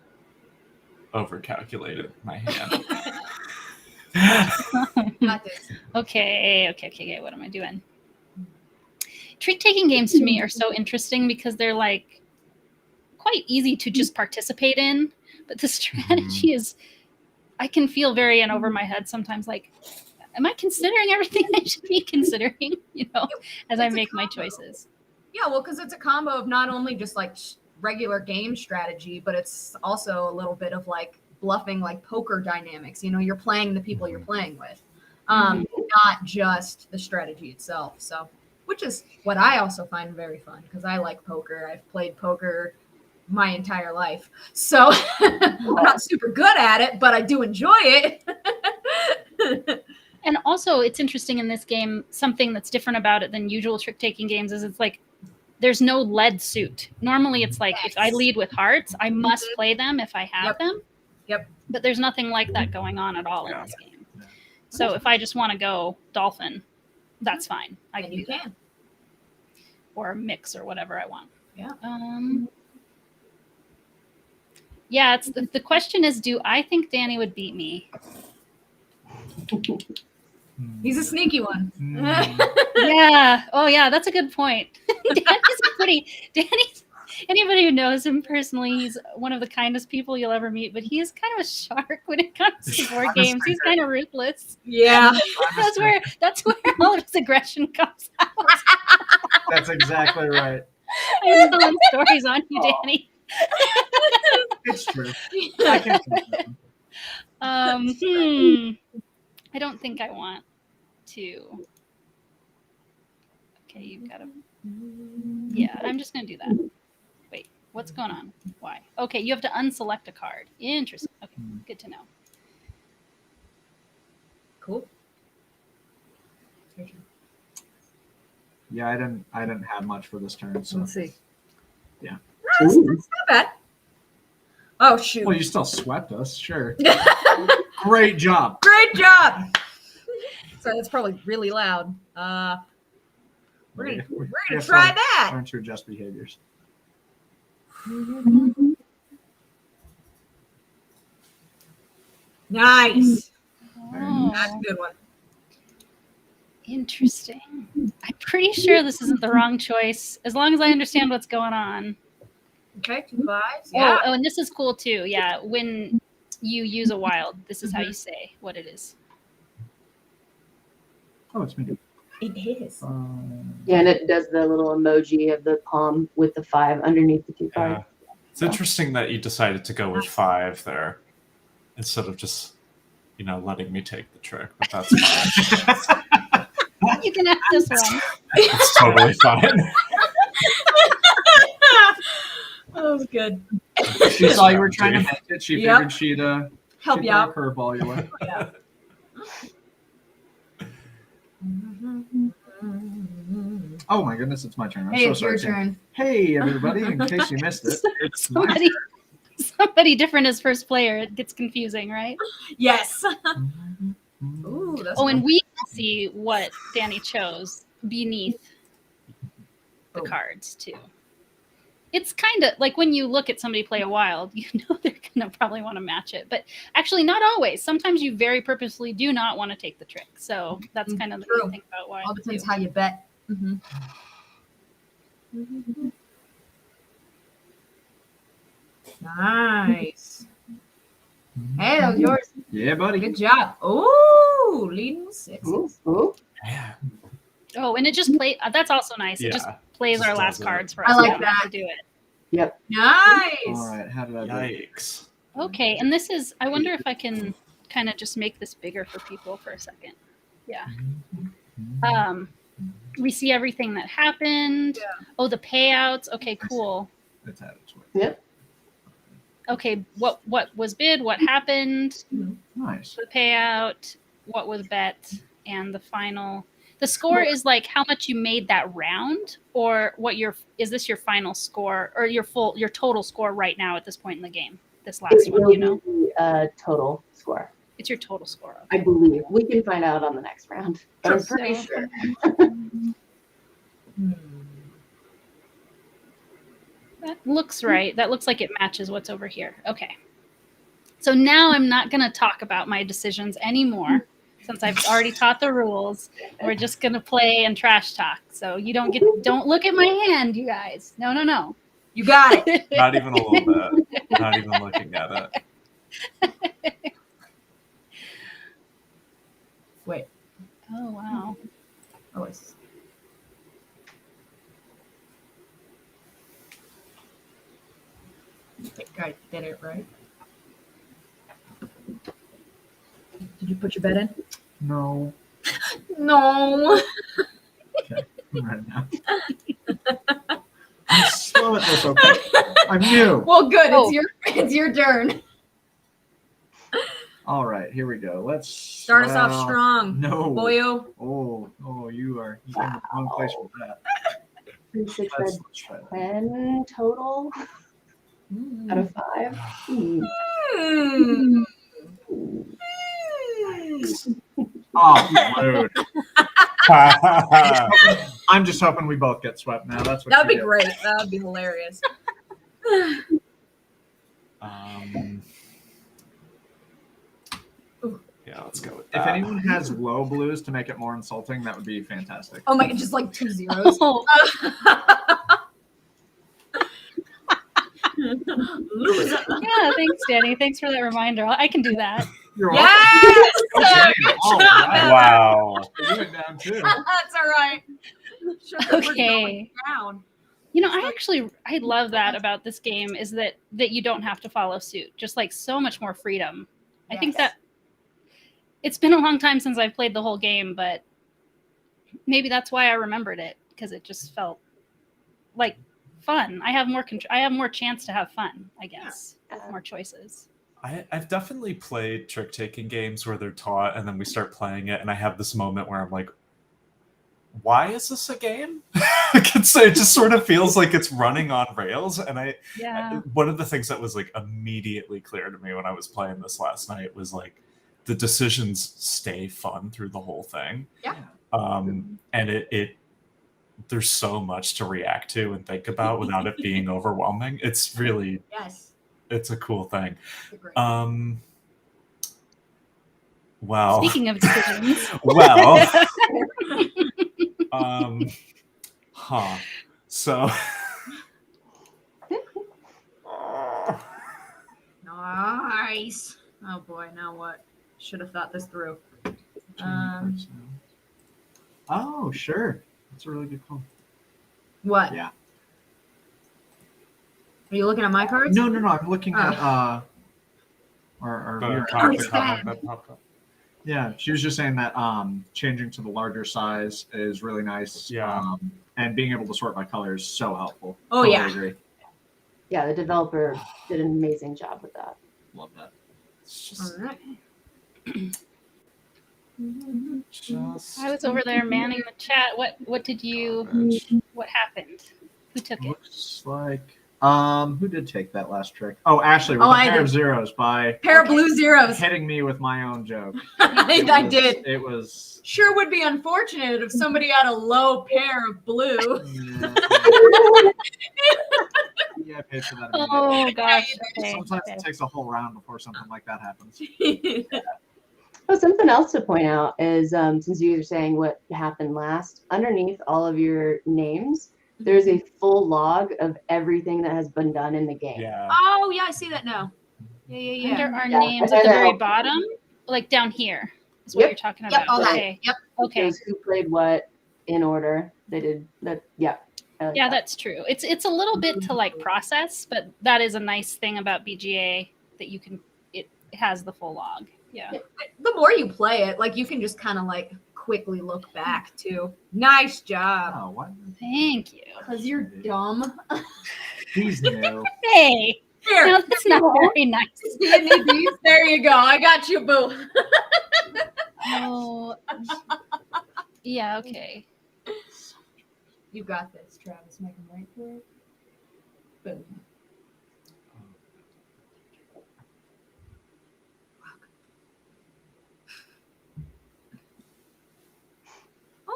overcalculated my hand. Got this. Okay. What am I doing? Trick-taking games to me are so interesting because they're like quite easy to just participate in, but the strategy is, I can feel very in over my head sometimes. Like, am I considering everything I should be considering? As I It's a make my combo. choices. Yeah, well, because it's a combo of not only just like regular game strategy, but it's also a little bit of like bluffing, like poker dynamics. You're playing the people you're playing with, not just the strategy itself. So, which is what I also find very fun because I like poker. I've played poker my entire life, so I'm not super good at it, but I do enjoy it. And also, it's interesting in this game, something that's different about it than usual trick-taking games is it's like there's no lead suit. Normally, it's like if I lead with hearts, I must play them if I have them. Yep. But there's nothing like that going on at all in this game. Yeah. So if I just want to go dolphin, that's fine. I And can you do that. can. Or mix or whatever I want. Yeah. Yeah, it's the question is, do I think Danny would beat me? He's a sneaky one. Yeah. Oh, yeah. That's a good point. Danny's anybody who knows him personally, he's one of the kindest people you'll ever meet, but he is kind of a shark when it comes to board games. He's kind of ruthless. Yeah. That's where all of his aggression comes out. That's exactly right. I'm telling stories on you, Danny. It's true. I can't think of them. I don't think I want to. Okay, you've got to. Yeah, I'm just going to do that. Wait, what's going on? Why? Okay, you have to unselect a card. Interesting. Okay, good to know. Cool. Yeah, I didn't have much for this turn, so Let's see. Yeah. That's not bad. Oh, shoot. well, you still swept us, sure. Great job. Great job. So that's probably really loud. We're gonna try that. Learn to adjust behaviors. Nice. Oh, That's a good one. interesting. I'm pretty sure this isn't the wrong choice, as long as I understand what's going on. Okay, 2 5s. Yeah. Oh, and this is cool too. Yeah, when you use a wild, this is how you say what it is. Oh, it's me. It is. Yeah, and it does the little emoji of the palm with the 5 underneath the 2 cards. It's interesting that you decided to go with 5 there instead of just, letting me take the trick. But that's fine. You can have this one. It's totally fine. That was good. She saw you were trying to make it. She Yep. figured she'd Help she'd you throw out. a curveball your way. Yeah. Oh my goodness, it's my turn. I'm Hey, so it's your sorry. turn. Hey, everybody! In case you missed it, it's my Somebody different as first player. It gets confusing, right? Yes. turn. Ooh, that's Oh, and good. we can see what Danny chose beneath the Oh. cards too. It's kind of like when you look at somebody play a wild, they're gonna probably want to match it. But actually, not always. Sometimes you very purposely do not want to take the trick. So that's kind of the True. good thing about wild. All depends too. how you bet. Nice. Hey, that was yours. Yeah, buddy. Good job. Ooh, leading with sixes. Ooh. Yeah. Oh, and it just play. That's also nice. It just Yeah. plays Just our last does it. cards for I us. like We don't have that. to do it. Yep. Nice. All right, how did I do? Yikes. Okay, and this is. I wonder if I can kind of just make this bigger for people for a second. Yeah. We see everything that happened. Yeah. Oh, the payouts. Okay, cool. It's added to it. Yep. Okay, what was bid? What happened? Nice. The payout. What was bet? And the final. The score is like how much you made that round, or what is this your final score or your total score right now at this point in the game? This last It one, will you know, be total score. it's your total score. I believe we can find out on the next round, but I'm pretty So- sure. That looks right. That looks like it matches what's over here. Okay. So now I'm not going to talk about my decisions anymore since I've already taught the rules. We're just going to play and trash talk. So you don't look at my hand, you guys. No. You got it. Not even a little bit. Not even looking at it. Wait. Oh, wow. Oh, it's... I think I did it right. Did you put your bet in? No. No. Right now. I'm slow at this, okay? I'm new. Well, good. Oh. It's your turn. All right, here we go. Let's Start us off strong. No. Boyo. You are in the wrong place with that. 3, 6, Let's try that. 10 total out of 5. Mm. Oh, rude. I'm just hoping we both get swept now. That's what That would you be get. great. That would be hilarious. Yeah, let's go with If that. anyone has low blues to make it more insulting, that would be fantastic. Oh my god, just like 2 zeros. Oh, Loser. yeah, thanks, Danny. Thanks for that reminder. I can do that. You're Yes! welcome. All right. Wow. You went down too. That's all right. Sugar was Okay. going down. You know, I love that about this game is that you don't have to follow suit. Just like so much more freedom. I think Yes. that it's been a long time since I've played the whole game, but maybe that's why I remembered it because it just felt like fun. I have more chance to have fun, I guess, with more choices. I've definitely played trick-taking games where they're taught and then we start playing it and I have this moment where I'm like, why is this a game? It just sort of feels like it's running on rails. And Yeah. one of the things that was like immediately clear to me when I was playing this last night was like the decisions stay fun through the whole thing. Yeah. And there's so much to react to and think about without it being overwhelming. It's really, Yes. it's a cool thing. It's a great- Well, Speaking of decisions, well, so Nice. Oh boy, now what? Should have thought this through. Oh, sure. That's a really good call. What? Yeah. Are you looking at my cards? No. I'm looking at our the viewer. comment it's bad. that popped up. Yeah, she was just saying that changing to the larger size is really nice. Yeah. And being able to sort by color is so helpful. Oh, Totally yeah. agree. Yeah, the developer did an amazing job with that. Love that. It's just, All right. I was over there manning the chat. What happened? Who took it? Looks like who did take that last trick? Oh, Ashley with Oh, a I pair of did. zeros by Pair of blue zeros. hitting me with my own joke. I did. It was Sure would be unfortunate if somebody had a low pair of blue. yeah, I paid for that. immediately. Oh gosh. Okay. Sometimes Okay. it takes a whole round before something like that happens. Oh, something else to point out is since you were saying what happened last, underneath all of your names, there's a full log of everything that has been done in the game. Yeah. Oh yeah, I see that now. Yeah. Under our Yeah, names and at the then very I'll- bottom, like down here, is what Yep. you're talking Yep, about. all that. Okay. Yep. Okay. Shows who played what in order. They did that. Yeah. I like Yeah, that. that's true. It's a little bit to like process, but that is a nice thing about BGA that you can. It has the full log. Yeah. The more you play it, like you can just kind of like quickly look back too. Nice job. Oh, what? Thank you. Cause you're dumb. He's new. Hey. Here, No, that's not very nice. D&D. There you go. I got you, boo. Oh. Yeah. Okay. You got this, Travis. Make him wait for it. Boom.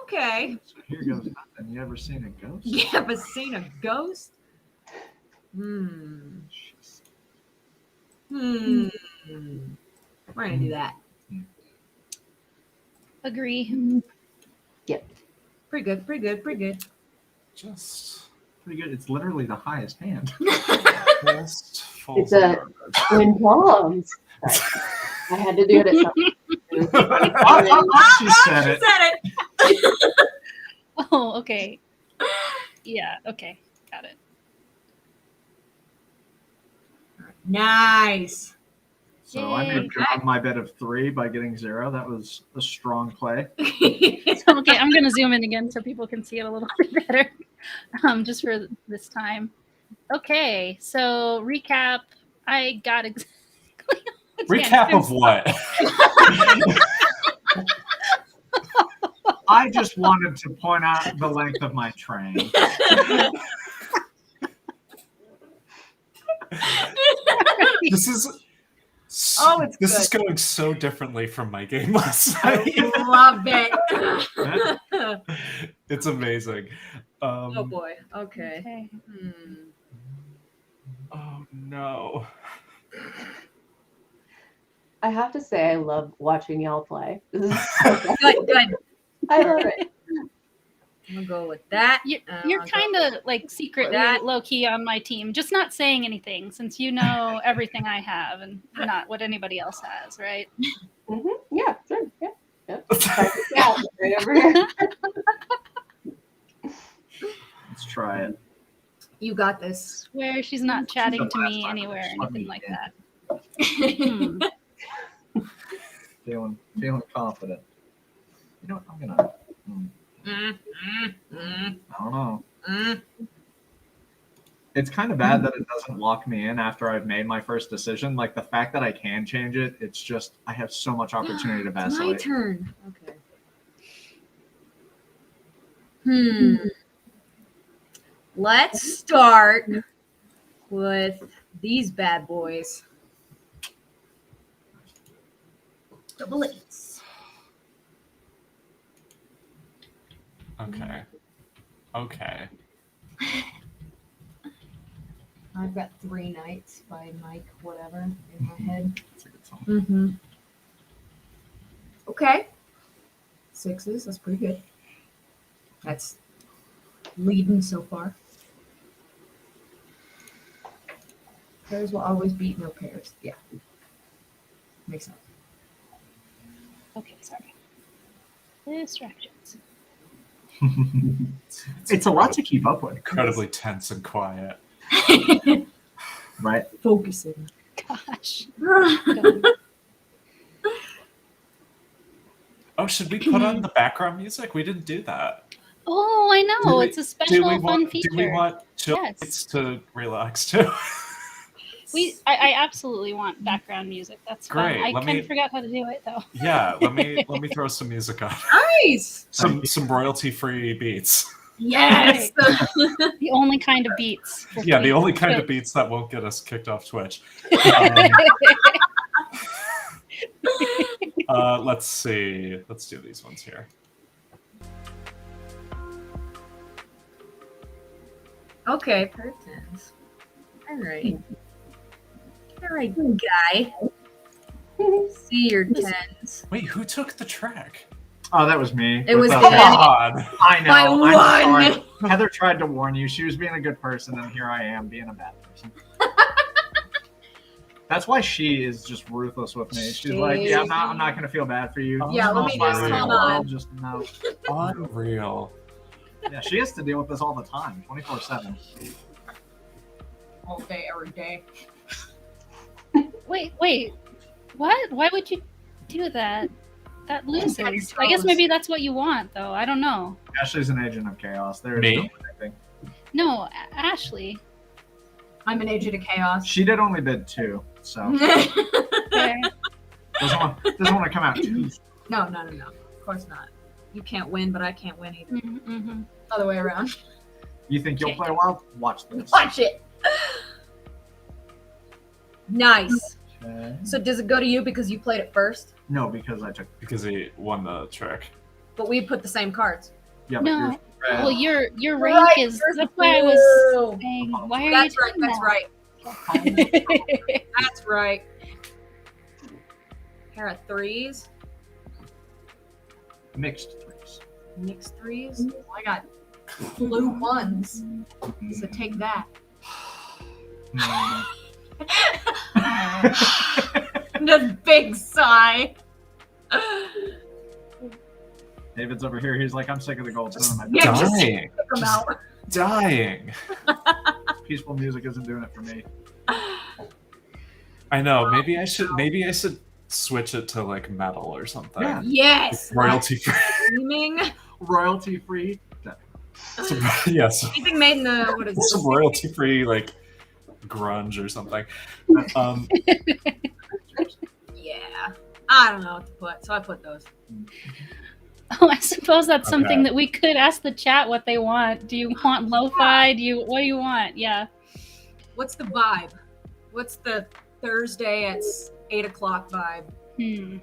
Okay. So here goes nothing. You ever seen a ghost? You ever seen a ghost? Hmm. We're gonna do that. Agree. Pretty good. Pretty good. Pretty good. Just Pretty good. It's literally the highest hand. just falls It's a apart. twin palms. Sorry. I had to do it at some She said it. Said it. Oh, okay. Yeah. Okay. Got it. Nice. So I Yay. made drop my bet of 3 by getting 0. That was a strong play. Okay, I'm gonna zoom in again so people can see it a little bit better, just for this time. Okay, so recap. I got exactly. Recap of what? I just wanted to point out the length of my train. This is. Oh, it's this is good. going so differently from my game last I night. love it. It's amazing. Oh boy. Okay. Okay. Oh no. I have to say, I love watching y'all play. This is so fun. Good. Good. I love it. I'm gonna go with that. You're I'll go kind of like secretly that. low key on my team, just not saying anything since you know everything I have and not what anybody else has, right? Yeah, sure. Yeah. Yep. Yeah, right over here. Let's try it. You got this. Where she's not chatting the to last me time anywhere or she let anything me like in. that. Hmm. Feeling confident. You know what? I'm gonna. I don't know. It's kind of bad that it doesn't lock me in after I've made my first decision. Like the fact that I can change it, it's just I have so much opportunity to It's my vacillate. turn. Okay. Let's start with these bad boys. Double eights. Okay. Okay. I've got 3 nights by Mike, whatever, in my head. It's a good song. Mm-hmm. Okay. 6s, that's pretty good. That's leading so far. Pairs will always beat no pairs. Yeah. Makes sense. Okay, sorry. Distractions. It's a lot to keep up with. Incredibly tense and quiet. Right? Focusing. Gosh. Oh, should we put on the background music? We didn't do that. Oh, I know. Do we- It's a special fun feature. Do we want chill Yes. nights to relax too? I absolutely want background music. That's fun. Great, I let kind me- of forgot how to do it though. Yeah, let me throw some music on. Nice. Some royalty free beats. Yes. The only kind of beats. for Yeah, the free. only kind of Good. beats that won't get us kicked off Twitch. Let's see. Let's do these ones here. Okay, pair of 10s. All right. All right, guy. See your 10s. Wait, who took the track? Oh, that was me. It was Without- Dan. God. I know. By I'm one. sorry. Heather tried to warn you. She was being a good person, and here I am being a bad person. That's why she is just ruthless with me. She's like, yeah, I'm not gonna feel bad for you. Yeah, let me just hold on. Just no. Unreal. Yeah, she has to deal with this all the time, 24/7. All day, every day. Wait. What? Why would you do that? That loses. I guess chose. maybe that's what you want, though. I don't know. Ashley's an agent of chaos. There is Me? no predicting. No, Ashley. I'm an agent of chaos. She did only bid 2, so Okay. doesn't want to come out too. No. Of course not. You can't win, but I can't win either. Mm-hmm. Other way around. You think you'll play wild? Watch this. Watch it. Nice. Okay. So does it go to you because you played it first? No, because I took. Because he won the trick. But we put the same cards. Yeah, but No. yours was red. Well, your rank Right, is. yours That's is why I blue. was saying. Why are That's you right. doing That's that? right. That's right. Pair of 3s. Mixed 3s. Mixed 3s. Well, I got blue 1s. So take that. Mm. The big sigh. David's over here. He's like, I'm sick of the gold spoon. Yeah, just Dying. pick 'em out. Dying. Peaceful music isn't doing it for me. I know. Maybe I should switch it to like metal or something. Yeah. Yes. Royalty free. Screaming. Royalty free. Yes. Anything made in the what is Some it? royalty free like grunge or something. Yeah. I don't know what to put, so I put those. Oh, I suppose that's something Okay. that we could ask the chat what they want. Do you want lo-fi? What do you want? Yeah. What's the vibe? What's the Thursday at 8:00 vibe?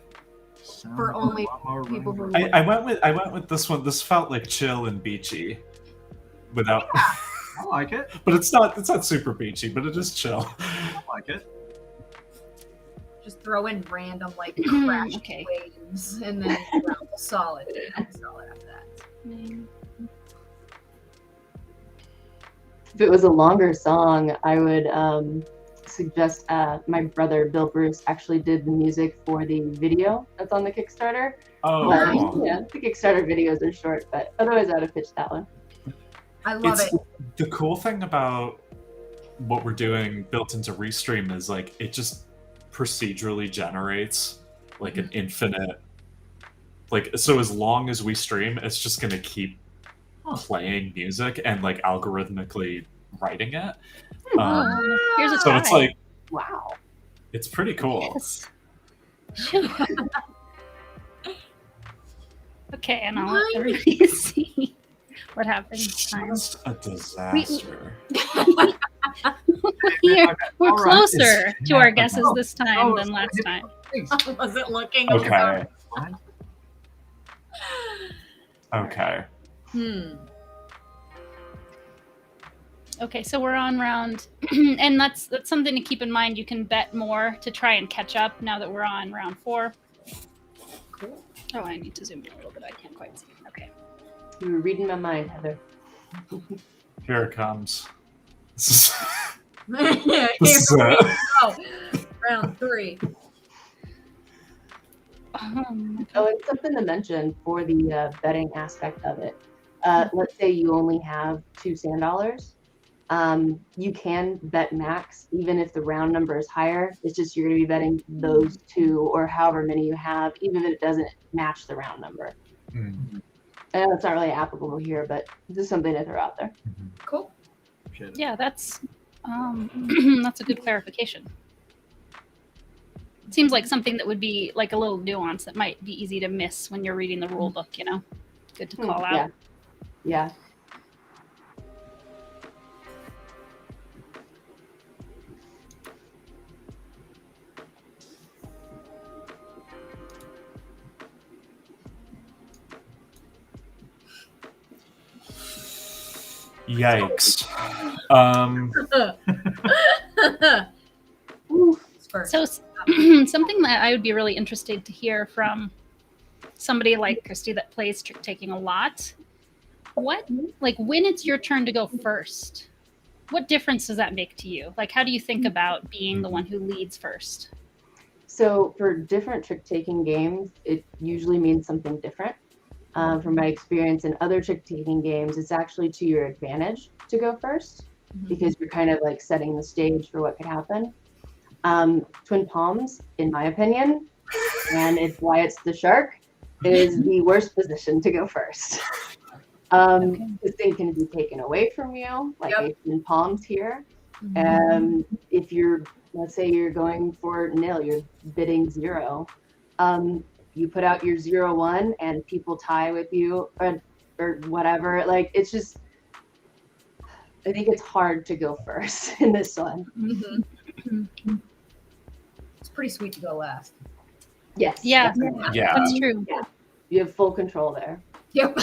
For only people who I went with this one. This felt like chill and beachy. Without I like it. but it's not super beachy, but it is chill. I like it. just throw in random like Mhm, crash okay. waves and then solid after that. If it was a longer song, I would suggest my brother Bill Bruce actually did the music for the video that's on the Kickstarter. Oh, But, cool. yeah, the Kickstarter videos are short, but otherwise I would have pitched that one. I love It's it. the cool thing about what we're doing built into Restream is like it just procedurally generates like an infinite so as long as we stream, it's just gonna keep playing music and like algorithmically writing it. Oh, here's a So tie. it's like Wow. it's pretty cool. Yes. Sure. Okay, and I'll let everybody see what happens this time. Just a disaster. We're All right. closer to our Yeah. guesses this time Oh, than last time. I wasn't looking. Okay. Okay. Okay, so we're on round, and that's something to keep in mind. You can bet more to try and catch up now that we're on round 4. Cool. Oh, I need to zoom in a little bit. I can't quite see. Okay. You were reading my mind, Heather. Here it comes. This is, Here this is we it. go. Round 3. Oh, and something to mention for the betting aspect of it. Let's say you only have 2 sand dollars. You can bet max even if the round number is higher. It's just you're going to be betting those 2 or however many you have, even if it doesn't match the round number. Mm. I know it's not really applicable here, but this is something to throw out there. Cool. Yeah, that's that's a good clarification. Seems like something that would be like a little nuance that might be easy to miss when you're reading the rule book, you know? Good to call out. Yeah. Yikes. First. So something that I would be really interested to hear from somebody like Kristi that plays trick taking a lot what, like, when it's your turn to go first, what difference does that make to you? Like, how do you think about being the one who leads first? So for different trick-taking games, it usually means something different. From my experience in other trick-taking games, it's actually to your advantage to go first because you're kind of like setting the stage for what could happen. Twin Palms, in my opinion, and it's why it's the shark, is the worst position to go first. This thing can be taken away from you, like a Twin Palms here. If you're, let's say you're going for nil, you're bidding 0. You put out your 0-1 and people tie with you or whatever. Like, it's just, I think it's hard to go first in this one. It's pretty sweet to go last. Yes. Yeah, Yeah. that's true. Yeah. You have full control there. Yep.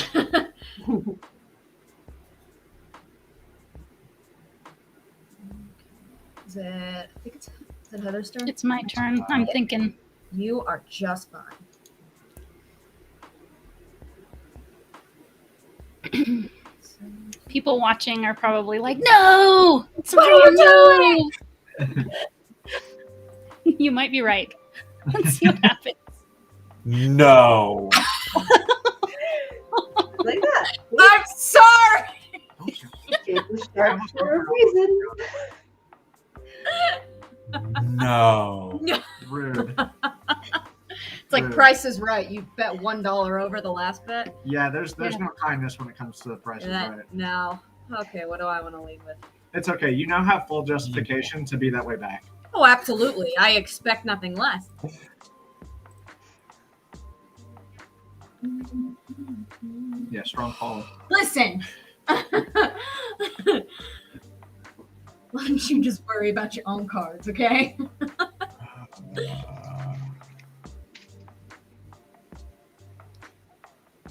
Is it Heather's turn? It's my turn. I'm thinking. You are just fine. People watching are probably like, no! Sorry, no! You might be right. Let's see what happens. No. Like that. I'm sorry. It's a shark for a reason. No. Rude. It's like Price is Right. You bet $1 over the last bet. Yeah, there's no kindness when it comes to the price is right. No. Okay, what do I want to lead with? It's okay. You now have full justification to be that way back. Oh, absolutely. I expect nothing less. Yeah, strong call. Listen. Why don't you just worry about your own cards, okay?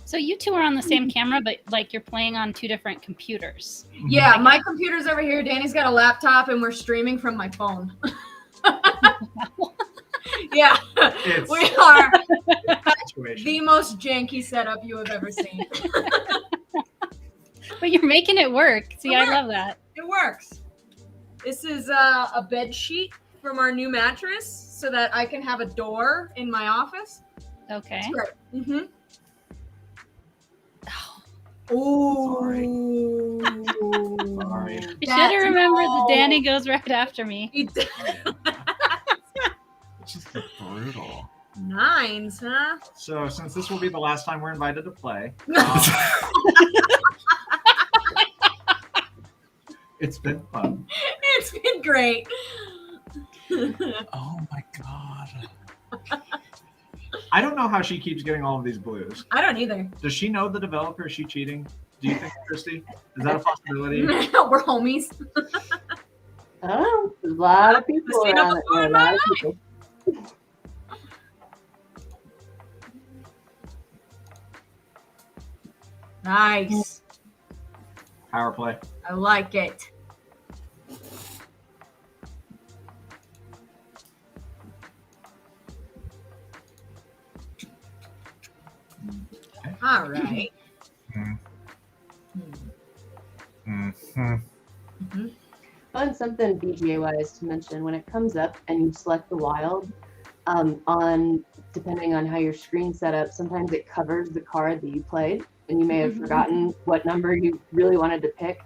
So you two are on the same camera, but like you're playing on 2 different computers. Yeah, my computer's over here. Danny's got a laptop, and we're streaming from my phone. Yeah, It's we are situation. the most janky setup you have ever seen. But you're making it work. See, I It love that. It works. This is a bed sheet from our new mattress so that I can have a door in my office. Okay. It's great. Mm-hmm. Oh. Sorry. Sorry. You should have remembered that Danny goes right after me. It's It's just brutal. 9s, huh? So, since this will be the last time we're invited to play, it's been fun. It's been great. Oh my god. I don't know how she keeps getting all of these blues. I don't either. Does she know the developer? Is she cheating? Do you think, Kristi? Is that a possibility? We're homies. I don't know. There's a lot of people Seen it around it. before in A lot my of people. Nice. Power play. I like it. All right. Oh, and something BGA wise to mention when it comes up and you select the wild, on depending on how your screen set up, sometimes it covers the card that you played, and you may have forgotten what number you really wanted to pick.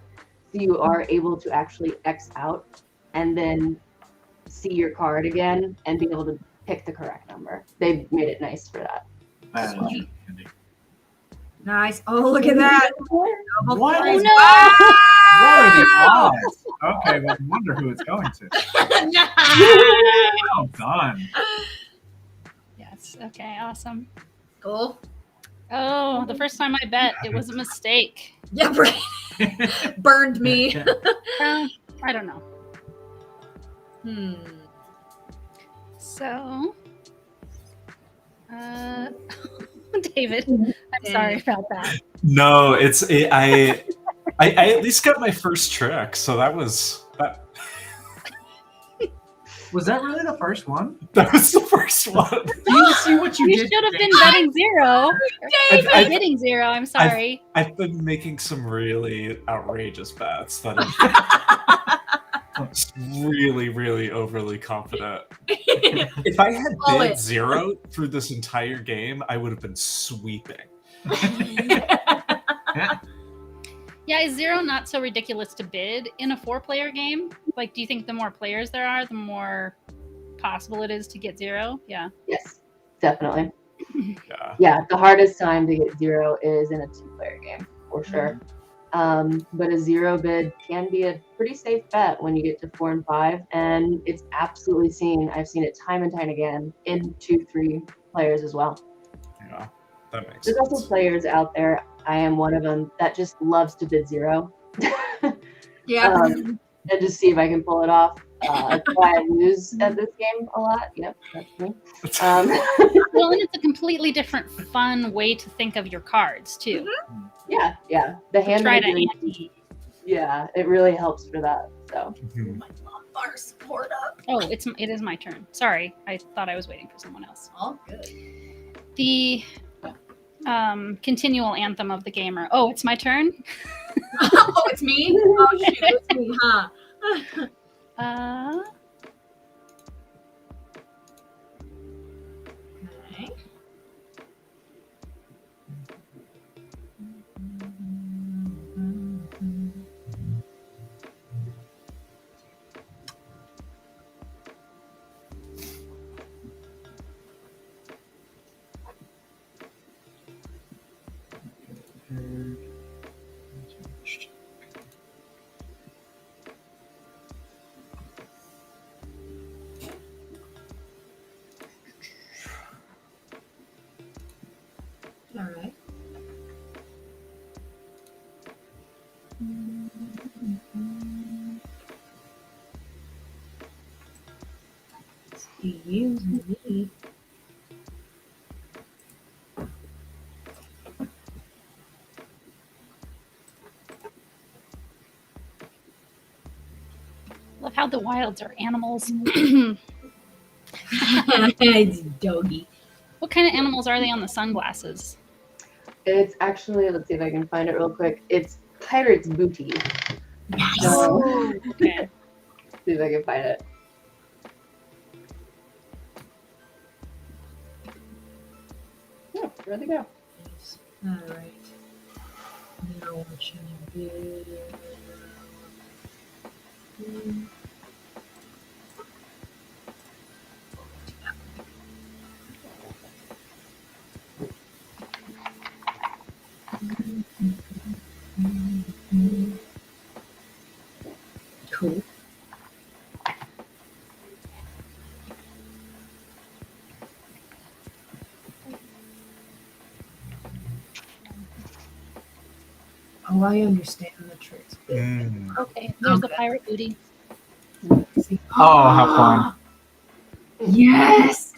So you are able to actually X out and then see your card again and be able to pick the correct number. They've made it nice for that. That is Sweet. handy. Nice. Oh, look at that. Double What? threes. Oh, no! What are the odds? Okay, well, I wonder who it's going to. Well done. Yes. Okay. Awesome. Cool. Oh, the first time I bet, it was a mistake. Yeah, right. Burned me. I don't know. So, David, I'm sorry about that. No, I at least got my first trick, so that was that. Was that really the first one? That was the first one. Do you see what you You did? should have been betting 0. I've- Hitting 0. I'm sorry. I've been making some really outrageous bets that I'm really, really overly confident. If I had Call bid it. 0 through this entire game, I would have been sweeping. Yeah, is 0 not so ridiculous to bid in a 4-player game? Like, do you think the more players there are, the more possible it is to get 0? Yeah. Yes, definitely. Yeah. Yeah, the hardest time to get 0 is in a 2-player game, for sure. But a 0 bid can be a pretty safe bet when you get to 4 and 5, and it's absolutely I've seen it time and time again in 2-3 players as well. Yeah. That makes There's also sense. players out there, I am one of them, that just loves to bid 0. Yeah. And just see if I can pull it off. That's why I lose at this game a lot. Yep, that's me. Well, and it's a completely different, fun way to think of your cards too. Yeah. The hand Try to manipulation, ante. yeah, it really helps for that. So Mhm. My lumbar support up. Oh, it is my turn. Sorry, I thought I was waiting for someone else. All good. The continual anthem of the gamer. Oh, it's my turn. Oh, it's me? Oh, shoot. It's me, huh? Okay. All right. Excuse me. Love how the wilds are animals. It's doggy. What kind of animals are they on the sunglasses? it's actually, let's see if I can find it real quick. It's Pirate's Booty. Nice. So, Okay. see if I can find it. Oh, where'd they go? All right. Now what should I do? Cool. Oh, I understand the tricks. Mm. Okay. There's the Okay. pirate booty. See. Oh, how fun. Yes.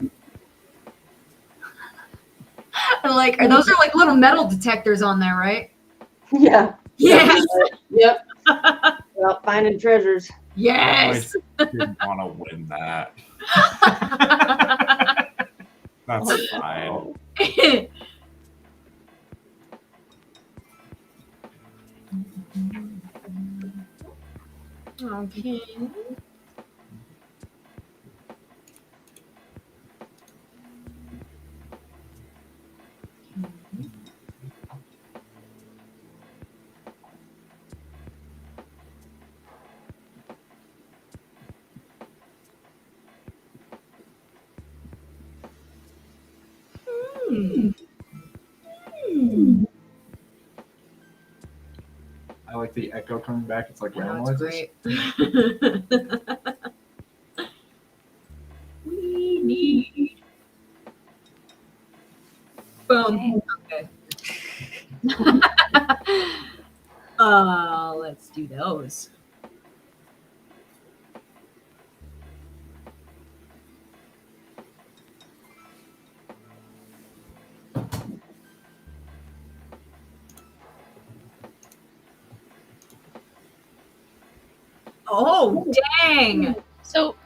Like, those are like little metal detectors on there, right? Yeah. Yes. Yep. Well, finding treasures. Yes. I didn't want to win that. That's fine. Okay. Hmm. Hmm. I like the echo coming back. It's like Yeah, whale that's noises. great. We need. Boom. Okay. Let's do those. Oh, dang. So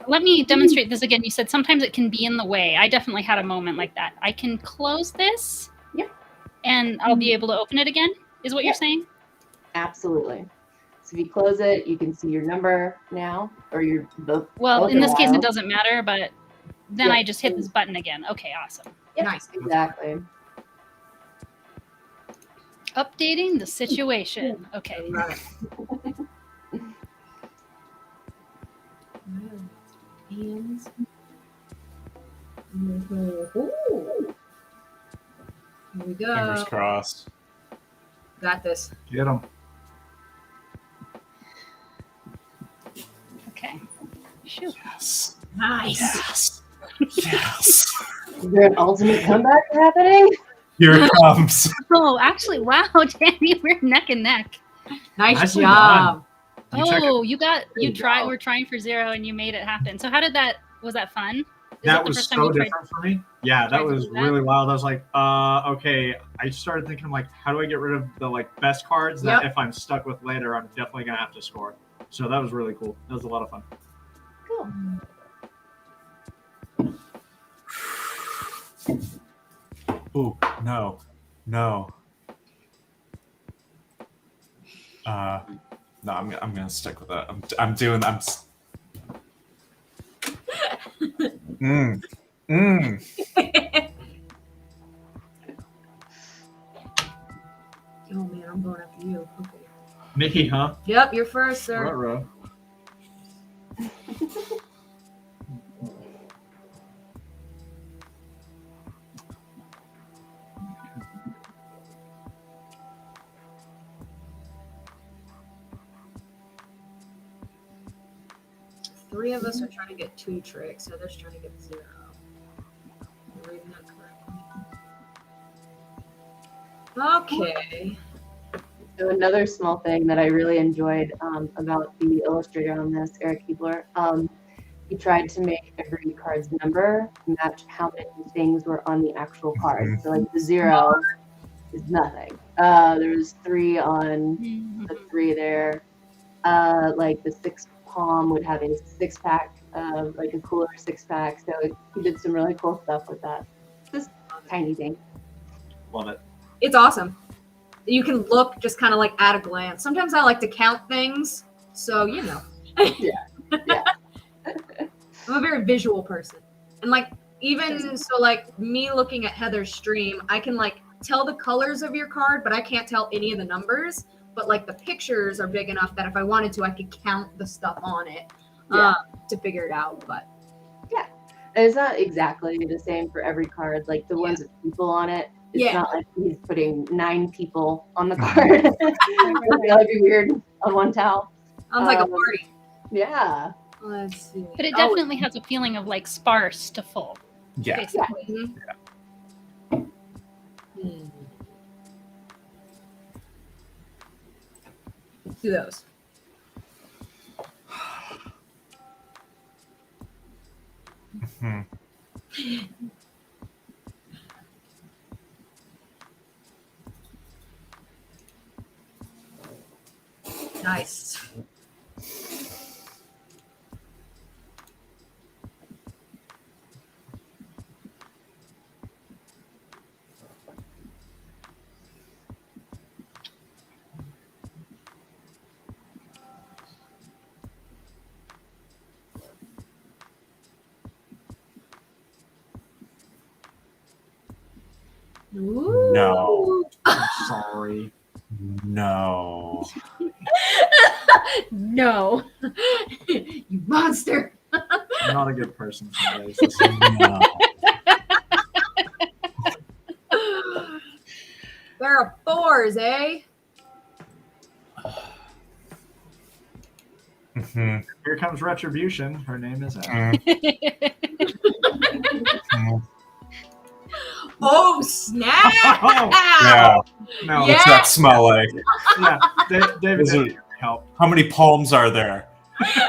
let me demonstrate this again. You said sometimes it can be in the way. I definitely had a moment like that. I can close this. Yep. And I'll be able to open it again, is what you're saying? Absolutely. So if you close it, you can see your number now, or your both. Well, both in this case, it wild. doesn't matter, but then Yeah. I just hit this button again. Okay, awesome. Yep, Nice. exactly. Updating the situation. Okay. Got it. Hands. Ooh. Here we go. Fingers crossed. Got this. Get them. Okay. Shoot. Yes. Nice. Yes. Yes. Is there an ultimate comeback happening? Here it comes. Oh, actually, wow, Danny, we're neck and neck. Nice Nicely job. You check Oh, There you go. we're trying for 0 and you made it happen. So how did that, was that fun? Is That the was first time so you tried- different for me. Yeah, tried that to was do that? really wild. I was like, okay. I started thinking, I'm like, how do I get rid of the like best cards that Yep. if I'm stuck with later, I'm definitely gonna have to score. So that was really cool. That was a lot of fun. Cool. Ooh, no. No. No, I'm gonna stick with that. I'm doing. Mm. Oh man, I'm going after you. Okay. Me, huh? Yep, you're first, sir. Ruh-roh. 3 of us are trying to get 2 tricks. The other's trying to get 0. I'm reading that correctly. Okay. So another small thing that I really enjoyed about the illustrator on this, Eric Keebler, he tried to make every card's number match how many things were on the actual card. So like the 0 is nothing. There was 3 on Mhm. the 3 there. Like the 6 palm would have a 6-pack, like a cooler 6-pack. So he did some really cool stuff with that. Just tiny thing. Love it. It's awesome. You can look just kind of like at a glance. Sometimes I like to count things. So, you know. Yeah. I'm a very visual person. And like, even so, like me looking at Heather's stream, I can like tell the colors of your card, but I can't tell any of the numbers. But like the pictures are big enough that if I wanted to, I could count the stuff on it to figure it out. But And it's not exactly the same for every card. Like the ones with people on it, it's not like he's putting 9 people on the card. That'd be weird on one towel. sounds like a party. Yeah. Let's see. But it definitely has a feeling of like sparse to full, Yeah. basically. Do those. Hmm. Nice. Ooh. No. I'm sorry. No. No. You monster. I'm not a good person. Guys. No. There are 4s, eh? Mhm. Here comes Retribution. Her name is Ash. Mm. Oh, snap! Yeah. No, Yeah. What's that smell like? yeah. David Is it- didn't help. How many palms are there? That's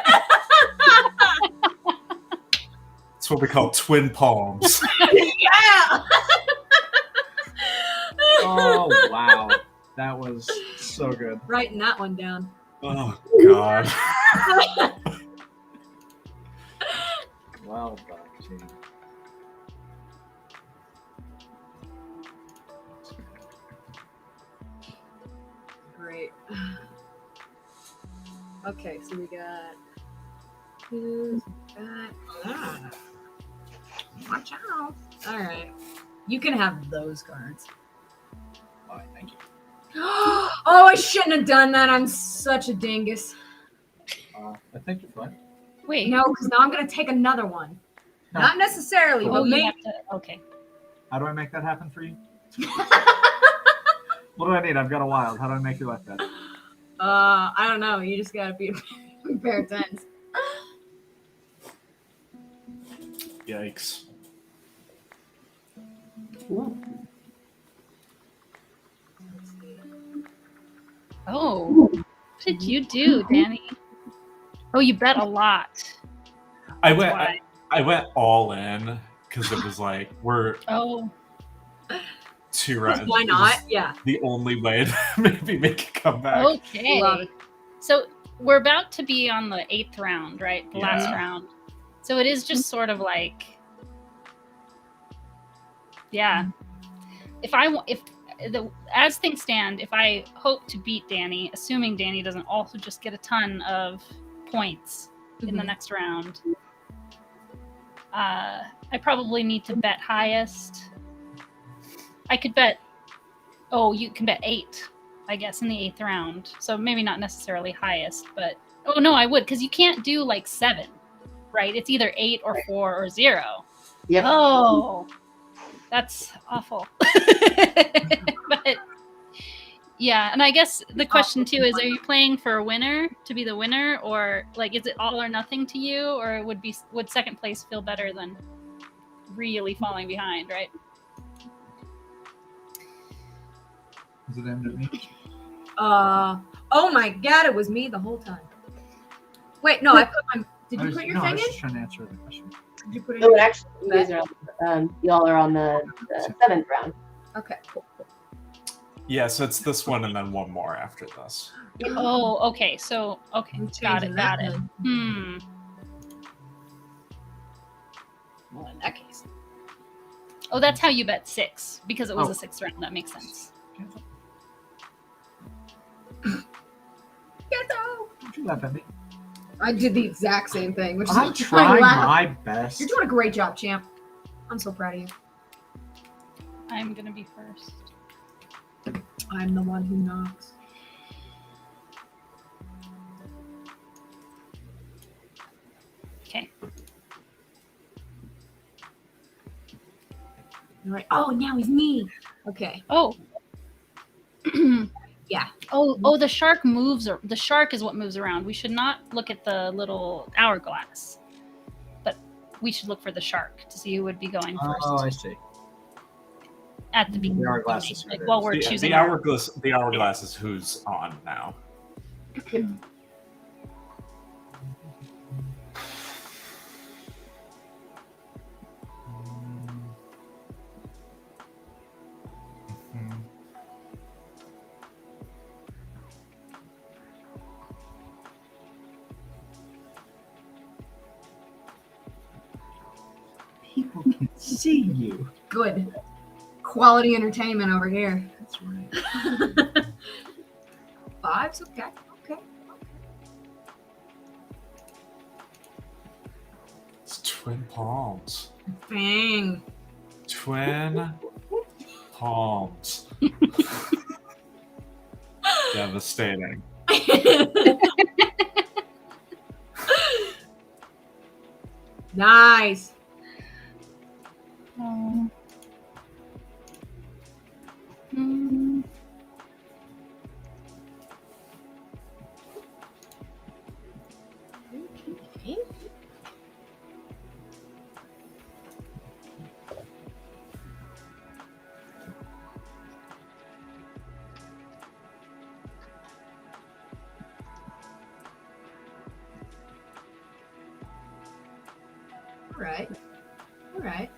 what we call twin palms. Yeah! Oh wow, that was so good. Writing that one down. Oh God. Well done, team. Great. Okay, so we got who's got watch out. Alright. You can have those cards. Fine, thank you. Oh, I shouldn't have done that. I'm such a dingus. I think you're fine. Wait. No, because now I'm gonna take another one. No. Not necessarily, Oh, but you maybe. have to. Okay. How do I make that happen for you? What do I need? I've got a wild. How do I make your life better? I don't know. You just gotta be a pair of tens. Yikes. Ooh. Oh, what did you do, Danny? Oh, you bet a lot. I That's went. why. I went all in because it was like we're Oh, 2 rounds. Why It not? was Yeah. the only way to maybe make a comeback. okay. Love it. So we're about to be on the 8th round, right? The last Yeah. round. So it is just sort of like, yeah. As things stand, if I hope to beat Danny, assuming Danny doesn't also just get a ton of points in the Mhm. next round, I probably need to bet highest. I could bet. Oh, you can bet 8, I guess, in the 8th round. So maybe not necessarily highest, but oh no, I would, because you can't do like 7, right? It's either 8 or 4 or 0. Yep. Oh, that's awful. But yeah, and I guess the question too is: are you playing for a winner to be the winner, or like is it all or nothing to you, or would second place feel better than really falling behind, right? Is it aimed at me? Oh my god, it was me the whole time. Wait, no, I put my. Did you put your I thing was in? just trying to answer the question. Did you put it No, in? it actually, you guys are y'all are on the 7th round. Okay, cool. Yeah, so it's this one and then one more after this. Oh, okay. So okay, I'm got changing it. that Got it. then. Well, in that case. Oh, that's how you bet 6 because it was Oh. a 6th round. That makes sense. Get out! Don't you laugh at me. I did the exact same thing, which is I'm why trying I laugh. my best. You're doing a great job, champ. I'm so proud of you. I'm gonna be first. I'm the one who knocks. Okay. All right. Oh, now he's me. Okay. Oh. Yeah. Oh, the shark moves. The shark is what moves around. We should not look at the little hourglass, but we should look for the shark to see who would be going first Oh, I see. at the beginning. hourglass is Like who it while is. we're The choosing. hourglass is who's on now. Mhm. People can see you. Good. Quality entertainment over here. That's right. 5's okay. Okay. It's twin palms. Bang. Twin palms. Devastating. Nice. Oh. Mm. Okay. All right. All right.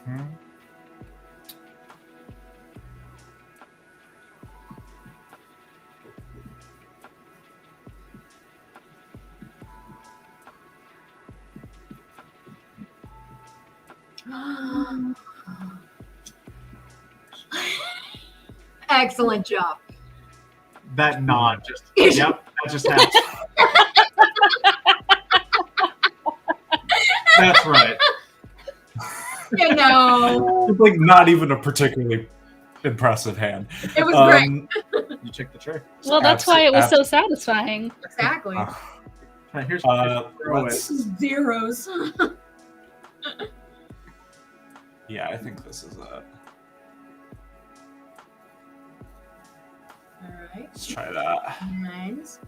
Mhm. Excellent job. That nod just, yep, that just happened. That's right. You know, It's like not even a particularly impressive hand. it was great. You checked the trick. Well, that's why it was so satisfying. Exactly. Here's Let's, Zeros. yeah, I think this is it. All right. Let's try that. Nice.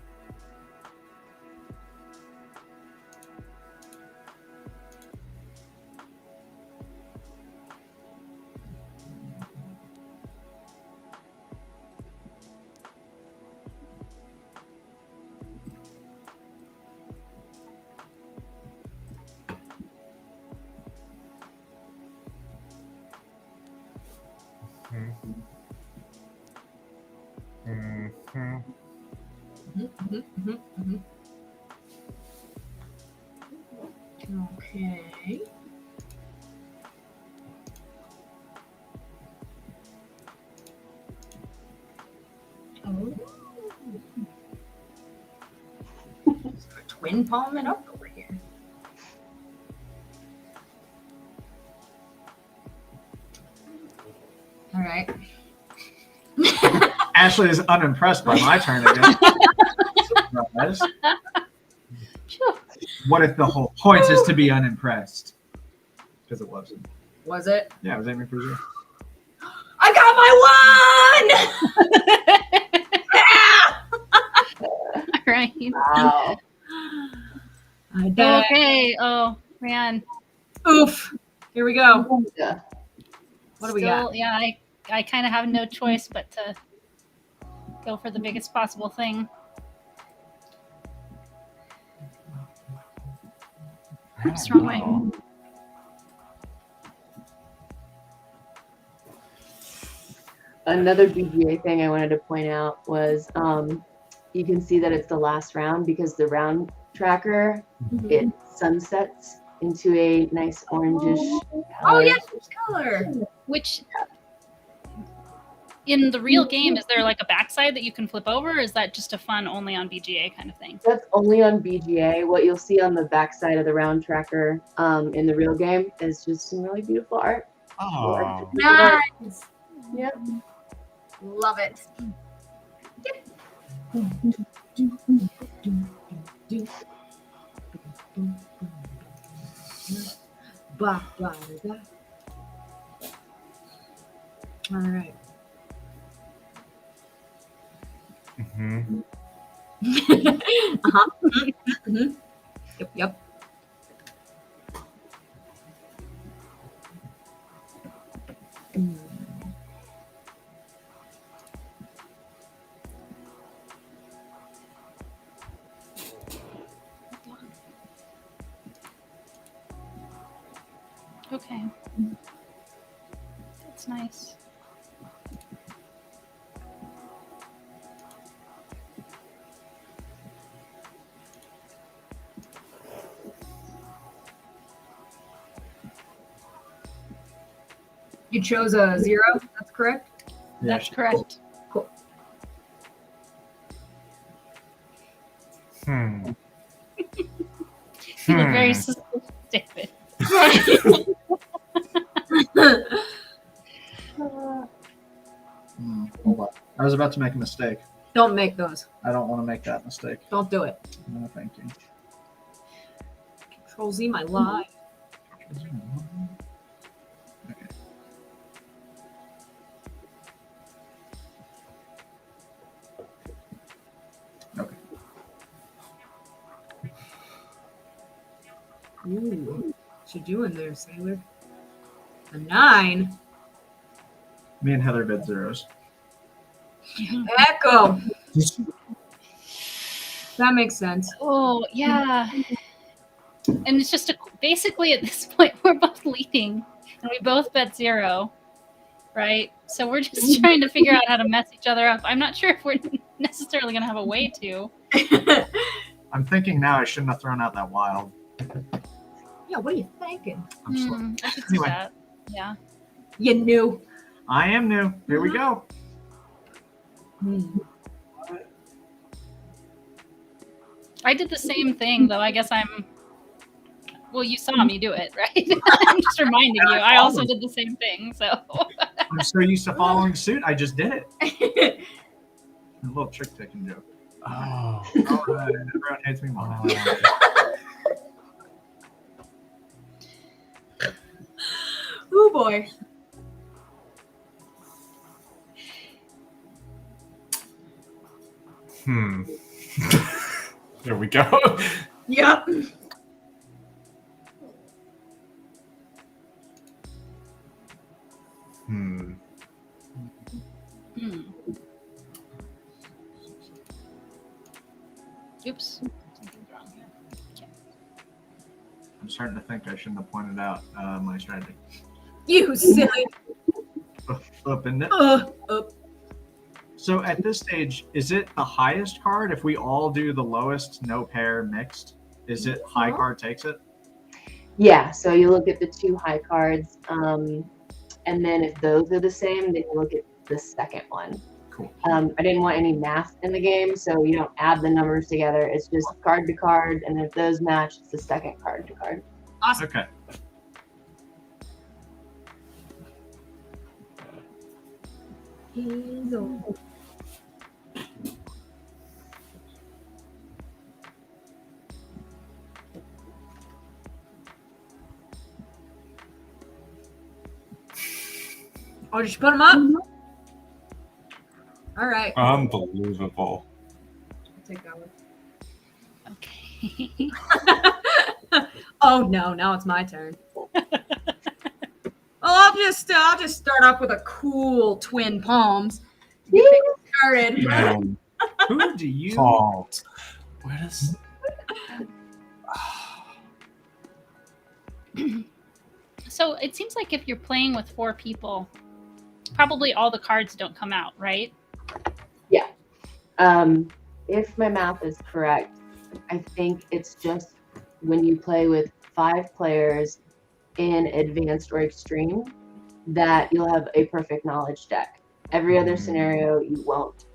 Okay. Oh. Twin palming up over here. All right. Ashley is unimpressed by my turn again. Surprise. What if the whole point is to be unimpressed? Because it wasn't. Was it? Yeah, I was aiming for you. I got my one! All right. Wow. I died. Okay. Oh, man. Oof. Here we go. Yeah. What do we got? Yeah, I kind of have no choice but to go for the biggest possible thing. Oops, wrong way. Another BGA thing I wanted to point out was you can see that it's the last round because the round tracker, it sunsets into a nice orangish color. Oh, yeah, there's color. Which, in the real game, is there like a backside that you can flip over, or is that just a fun only on BGA kind of thing? That's only on BGA. What you'll see on the backside of the round tracker in the real game is just some really beautiful art. Oh. Nice. Yep. Love it. Ba, ba, da. All right. Mm-hmm. Uh-huh. Mhm. Yep. Okay. That's nice. You chose a 0. That's correct. Yeah, That's correct. Cool. Hmm. You look very suspicious, David. Hold on. I was about to make a mistake. Don't make those. I don't want to make that mistake. Don't do it. No, thank you. Control Z my life. Okay. Okay. Ooh. What you doing there, sailor? A 9. Me and Heather bid zeros. Echo. That makes sense. Oh, yeah. And it's just basically at this point, we're both leading and we both bet 0, right? So we're just trying to figure out how to mess each other up. I'm not sure if we're necessarily going to have a way to. I'm thinking now I shouldn't have thrown out that wild. Yeah, what are you thinking? I'm slow. I could see Anyway. that. Yeah. You knew. I am new. Here we go. I did the same thing, though. I guess I'm. Well, you saw me do it, right? I'm just reminding you. I also did the same thing. So. I'm so used to following suit. I just did it. A little trick taking joke. Oh. All right. Everyone hates me more. Oh boy. There we go. Yep. Hmm. Oops. Something's wrong here. I'm starting to think I shouldn't have pointed out my strategy. You silly. Up in it. Up. So at this stage, is it the highest card? If we all do the lowest, no pair mixed, is it high card takes it? Yeah, so you look at the 2 high cards, and then if those are the same, then you look at the second one. Cool. I didn't want any math in the game, so you don't add the numbers together. It's just card to card, and if those match, it's the second card to card. Awesome. Okay. Oh, did you put them up? All right. Unbelievable. I'll take that one. Okay. Oh no, now it's my turn. Well, I'll just start off with a cool twin palms. To get things started. Man, Who do you? fault. Where does? So it seems like if you're playing with 4 people, probably all the cards don't come out, right? If my math is correct, I think it's just when you play with 5 players in advanced or extreme that you'll have a perfect knowledge deck. Every other scenario, you won't.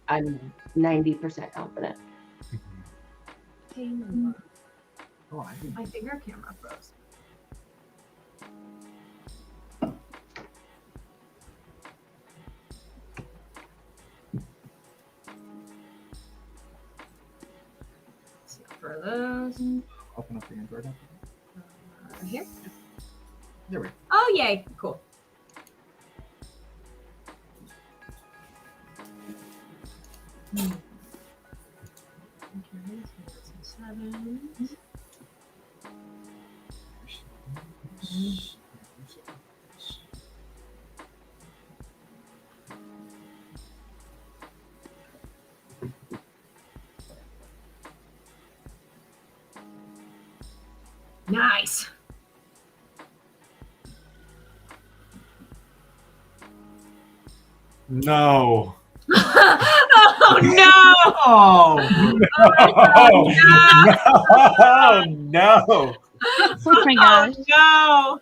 I'm 90% confident. Oh, I didn't- My finger camera froze. Let's look for those. Open up the Android app. Right here. There we go. Oh, yay. Cool. Nice. No. Oh no! Oh, No. Oh my gosh. No!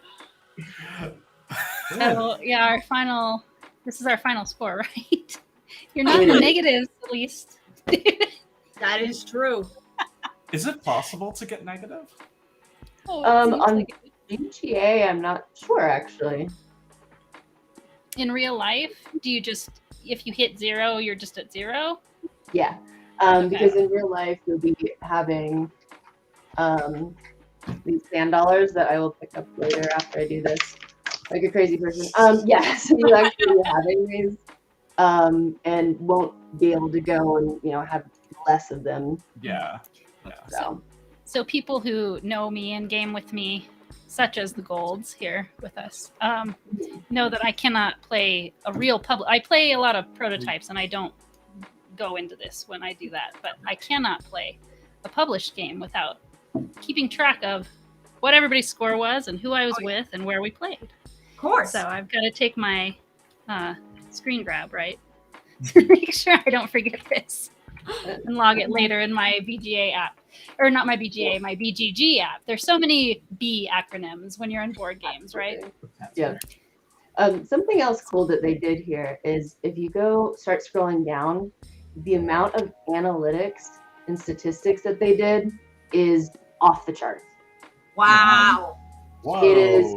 So yeah, our final. This is our final score, right? You're not in the negatives, at least. That is true. Is it possible to get negative? Oh, On like GTA, I'm not sure actually. in real life, do you just if you hit 0, you're just at 0? Yeah, Okay. because in real life you'll be having these sand dollars that I will pick up later after I do this, like a crazy person. Yeah, so you actually be having these, and won't be able to go and have less of them. Yeah. So people who know me and game with me, such as the Golds here with us, know that I cannot play a real public. I play a lot of prototypes, and I don't go into this when I do that. But I cannot play a published game without keeping track of what everybody's score was and who I was with and where we played. Of course. So I've got to take my screen grab, right, to make sure I don't forget this and log it later in my VGA app. or not my BGA, my BGG app. There's so many B acronyms when you're in board games, right? Yeah. Something else cool that they did here is if you start scrolling down, the amount of analytics and statistics that they did is off the charts. Wow. Whoa. It is.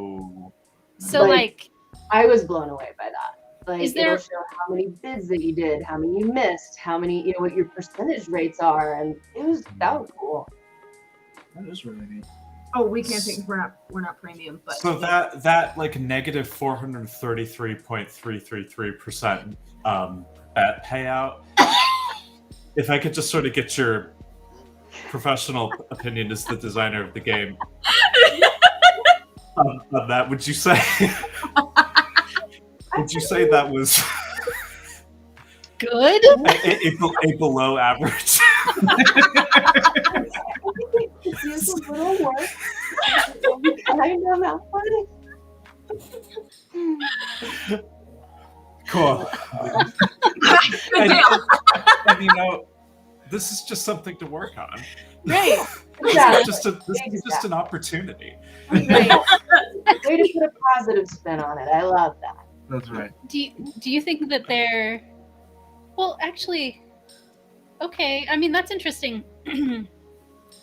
So like I was blown away by that. Like Is there- it'll show how many bids that you did, how many you missed, how many, what your percentage rates are, and that was cool. That is really neat. Oh, we can't take we're not premium, but So that like negative 433.333% bet payout. If I could just sort of get your professional opinion as the designer of the game on that, would you say that was good? a below average? It's just a little work. Kind of have fun. Cool. Good deal. And this is just something to work on. Right. This is just an opportunity. Right. Way to put a positive spin on it. I love that. That's right. Do you think that they're well actually okay, I mean that's interesting.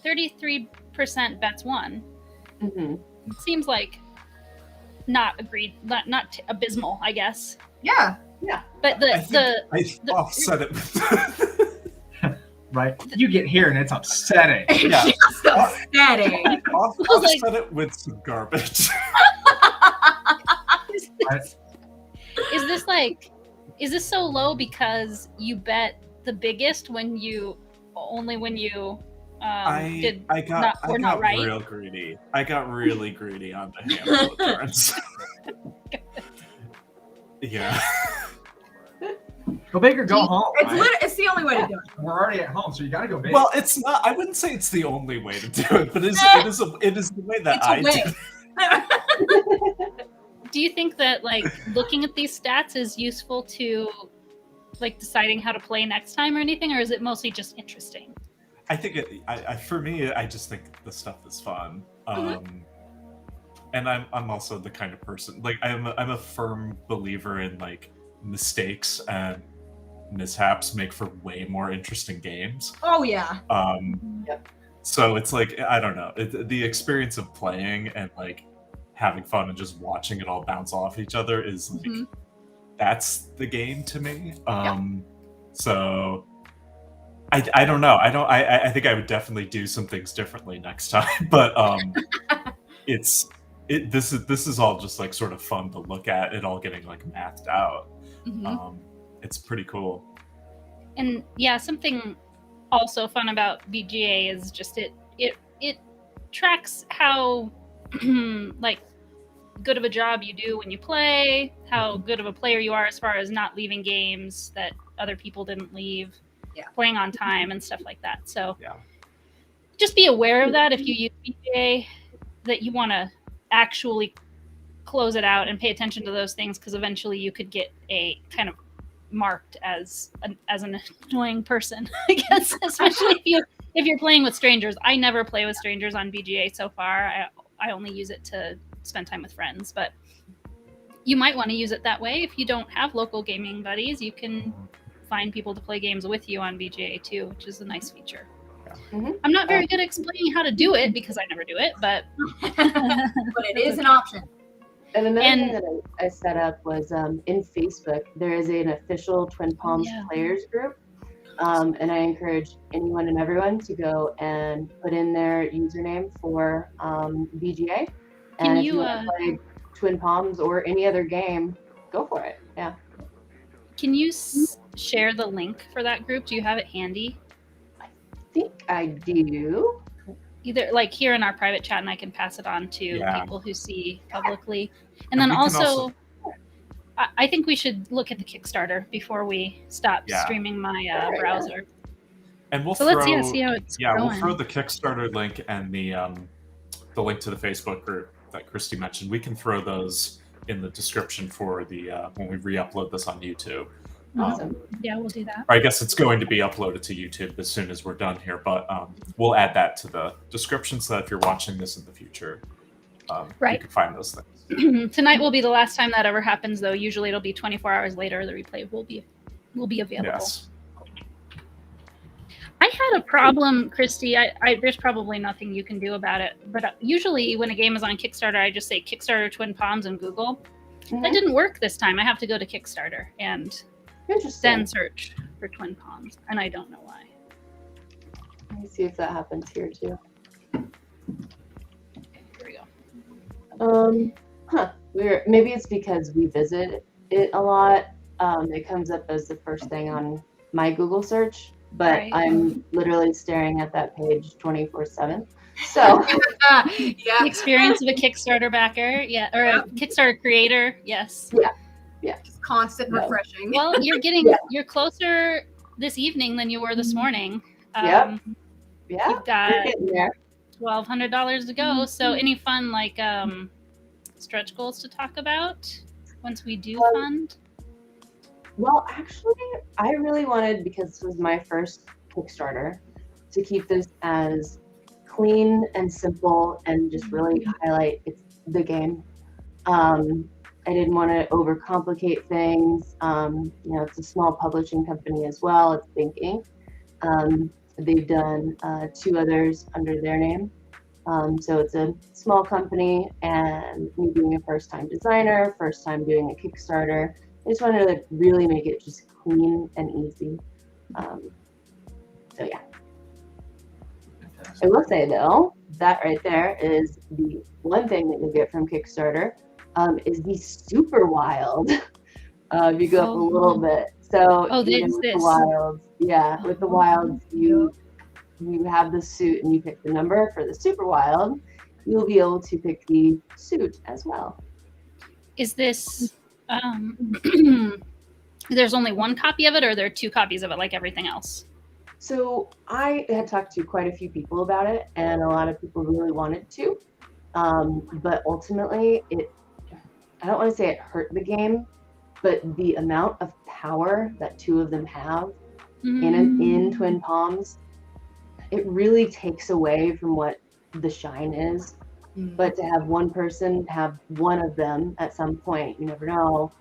33% bets won. Mm-hmm. Seems like not abysmal, I guess. Yeah. But I offset it with Right? You get here and it's upsetting. Yeah. Just upsetting. offset it with some garbage. Is this so low because you bet the biggest when you did I got not right? real greedy. I got really greedy on the handful of turns. Yeah. Go big or go home. It's right? it's the only way to do it. We're already at home, so you got to go big. Well, it's not. I wouldn't say it's the only way to do it, but it is the way that It's a I way. do. Do you think that like looking at these stats is useful to like deciding how to play next time or anything, or is it mostly just interesting? I think for me, I just think the stuff is fun. And I'm also the kind of person like I'm a firm believer in like mistakes and mishaps make for way more interesting games. Oh yeah. Yep. So it's like I don't know, the experience of playing and like having fun and just watching it all bounce off each other is like that's the game to me. So I don't know. I think I would definitely do some things differently next time, but this is all just like sort of fun to look at it all getting like mathed out. It's pretty cool. And yeah, something also fun about BGA is just it tracks how like good of a job you do when you play, how good of a player you are as far as not leaving games that other people didn't leave, playing on time and stuff like that. So just be aware of that if you use BGA, that you want to actually close it out and pay attention to those things, because eventually you could get a kind of marked as an annoying person, I guess, especially if you're playing with strangers. I never play with strangers on BGA so far. I only use it to spend time with friends, but you might want to use it that way. If you don't have local gaming buddies, you can find people to play games with you on BGA too, which is a nice feature. I'm not very good at explaining how to do it because I never do it, but But it is an option. And another thing that I set up was in Facebook, there is an official Twin Palms players group. And I encourage anyone and everyone to go and put in their username for BGA. And if you want to play Twin Palms or any other game, go for it. Yeah. Can you share the link for that group? Do you have it handy? I think I do. Either like here in our private chat, and I can pass it on to people who see publicly. And then we can also I think we should look at the Kickstarter before we stop streaming my browser. And we'll see how it's going. We'll throw the Kickstarter link and the link to the Facebook group that Kristi mentioned. We can throw those in the description for the when we re-upload this on YouTube. Awesome. Yeah, we'll do that. Or I guess it's going to be uploaded to YouTube as soon as we're done here, but we'll add that to the description so that if you're watching this in the future, you Right. can find those things. Tonight will be the last time that ever happens, though. Usually it'll be 24 hours later. The replay will be available. Yes. I had a problem, Kristi. There's probably nothing you can do about it, but usually when a game is on Kickstarter, I just say Kickstarter Twin Palms in Google. That didn't work this time. I have to go to Kickstarter and then search for Twin Palms, and I don't know why. Let me see if that happens here too. Here we go. Maybe it's because we visit it a lot. It comes up as the first thing on my Google search, but Right. I'm literally staring at that page 24/7. So The Yeah. experience of a Kickstarter backer, yeah, or a Kickstarter creator, yes. Just constant No. refreshing. Well, you're closer this evening than you were this morning. Yep. yeah, You've got we're getting there. $1,200 to go. So any fun like stretch goals to talk about once we do fund? Well, actually, I really wanted, because this was my first Kickstarter, to keep this as clean and simple and just really highlight the game. I didn't want to overcomplicate things. It's a small publishing company as well. It's thinking. They've done 2 others under their name. So it's a small company, and me being a first-time designer, first time doing a Kickstarter, I just wanted to really make it just clean and easy. So yeah. I will say though, that right there is the one thing that you'll get from Kickstarter, is the super wild. If you go up a little bit. So Oh, even there's with this. the wilds, yeah, with the wilds, you have the suit and you pick the number for the super wild. You'll be able to pick the suit as well. Is this there's only one copy of it, or are there 2 copies of it like everything else? So I had talked to quite a few people about it, and a lot of people really wanted to. But ultimately, I don't want to say it hurt the game, but the amount of power that 2 of them have in Twin Palms, it really takes away from what the shine is. But to have one person have one of them at some point, you never know,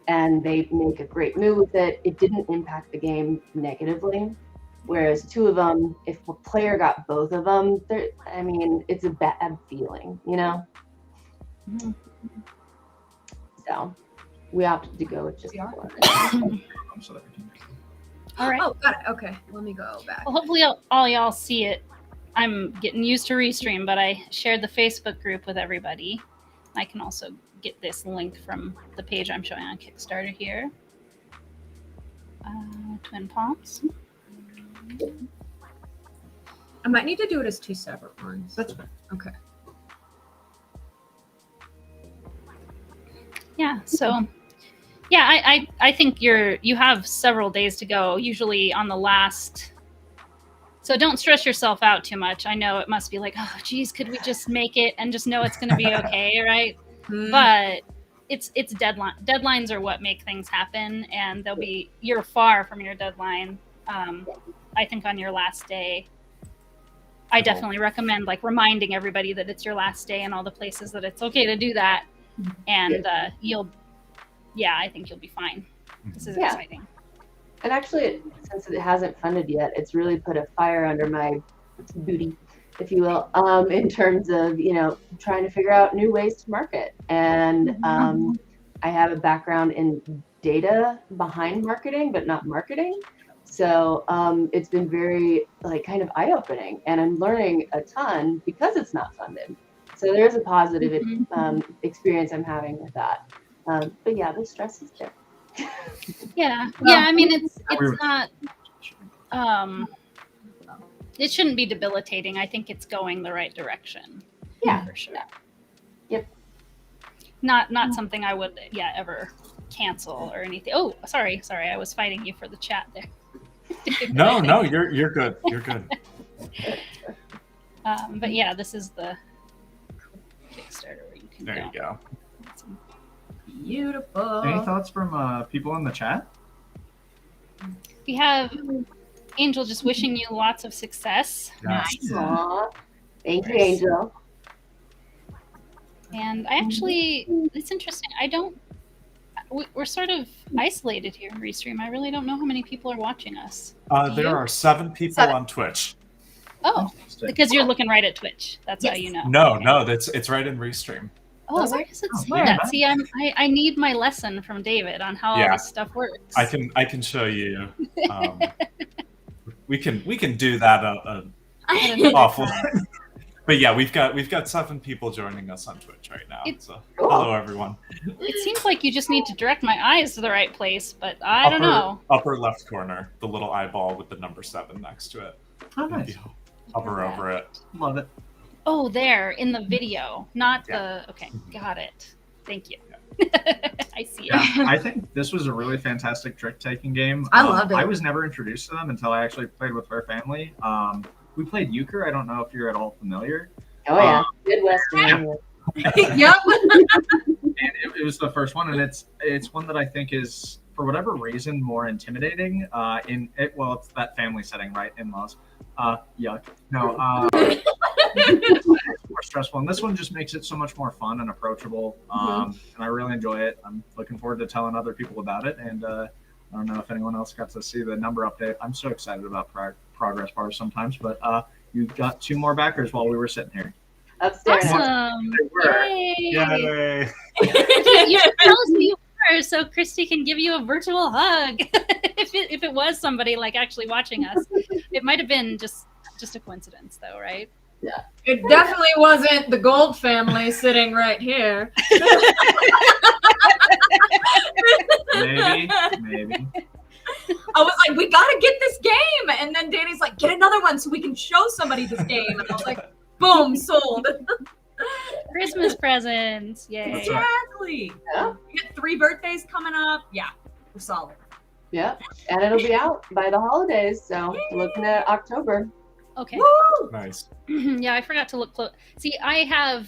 and they make a great move with it, it didn't impact the game negatively. Whereas 2 of them, if a player got both of them, it's a bad feeling, you know? So we opted to go with just one. All right. Oh, got it. Okay, let me go back. Well, hopefully all y'all see it. I'm getting used to Restream, but I shared the Facebook group with everybody. I can also get this link from the page I'm showing on Kickstarter here. Twin Palms. I might need to do it as 2 separate ones. That's fair. Okay. Yeah, so yeah, I think you have several days to go, usually on the last. So don't stress yourself out too much. I know it must be like, oh geez, could we just make it and just know it's gonna be okay, right? But it's deadlines are what make things happen, and you're far from your deadline. I think on your last day, I definitely recommend like reminding everybody that it's your last day and all the places that it's okay to do that. And I think you'll be fine. This is exciting. And actually, since it hasn't funded yet, it's really put a fire under my booty, if you will, in terms of, trying to figure out new ways to market. And I have a background in data behind marketing, but not marketing. So it's been very kind of eye-opening, and I'm learning a ton because it's not funded. So there's a positive experience I'm having with that. But yeah, the stress is there. Yeah. I mean, it's not. It shouldn't be debilitating. I think it's going the right direction. Yeah, for sure. Yep. Not something I would ever cancel or anything. Oh, sorry. I was fighting you for the chat there. No, you're good. You're good. But yeah, this is the Kickstarter where you can There you go. Beautiful. Any thoughts from people in the chat? We have Angel just wishing you lots of success. Nice. Aw. Thank you, Nice. Angel. And I actually, it's interesting. We're sort of isolated here in Restream. I really don't know how many people are watching us. Do There you? are 7 people 7. on Twitch. Oh, because you're looking right at Twitch. That's how Yes. you know. No, Okay. no, it's right in Restream. Oh, Does where it? does it Oh, say where? that? See, I need my lesson from David on how all Yeah. this stuff works. I can show you. We can do that At another awful. time. But yeah, we've got 7 people joining us on Twitch right now. So Cool. hello everyone. It seems like you just need to direct my eyes to the right place, but I don't know. Upper left corner, the little eyeball with the number 7 next to it. Oh, If nice. you hover over it. Love it. Oh, there in the video, not Yeah. the. Okay, got it. Thank you. I see it. Yeah, I think this was a really fantastic trick-taking game. I loved it. I was never introduced to them until I actually played with her family. We played euchre. I don't know if you're at all familiar. Oh yeah, Midwestern. Yep. And it was the first one, and it's one that I think is, for whatever reason, more intimidating. It's that family setting, right? In-laws. Yuck. No. It's more stressful, and this one just makes it so much more fun and approachable. And I really enjoy it. I'm looking forward to telling other people about it. And I don't know if anyone else got to see the number update. I'm so excited about progress bars sometimes, but you got 2 more backers while we were sitting here. Upstairs. Awesome! They were. Yay! Yay! You should tell us who you are so Kristi can give you a virtual hug. if it was somebody like actually watching us, it might have been just a coincidence, though, right? It definitely wasn't the Gold family sitting right here. Maybe. I was like, we gotta get this game. And then Danny's like, get another one so we can show somebody this game. And I was like, boom, sold. Christmas presents! Yay! That's right. Exactly. Yeah. We got 3 birthdays coming up. Yeah, we're solid. Yep. And it'll be out by the holidays, so looking at October. Okay. Woo! Nice. Yeah, I forgot to look close. See, I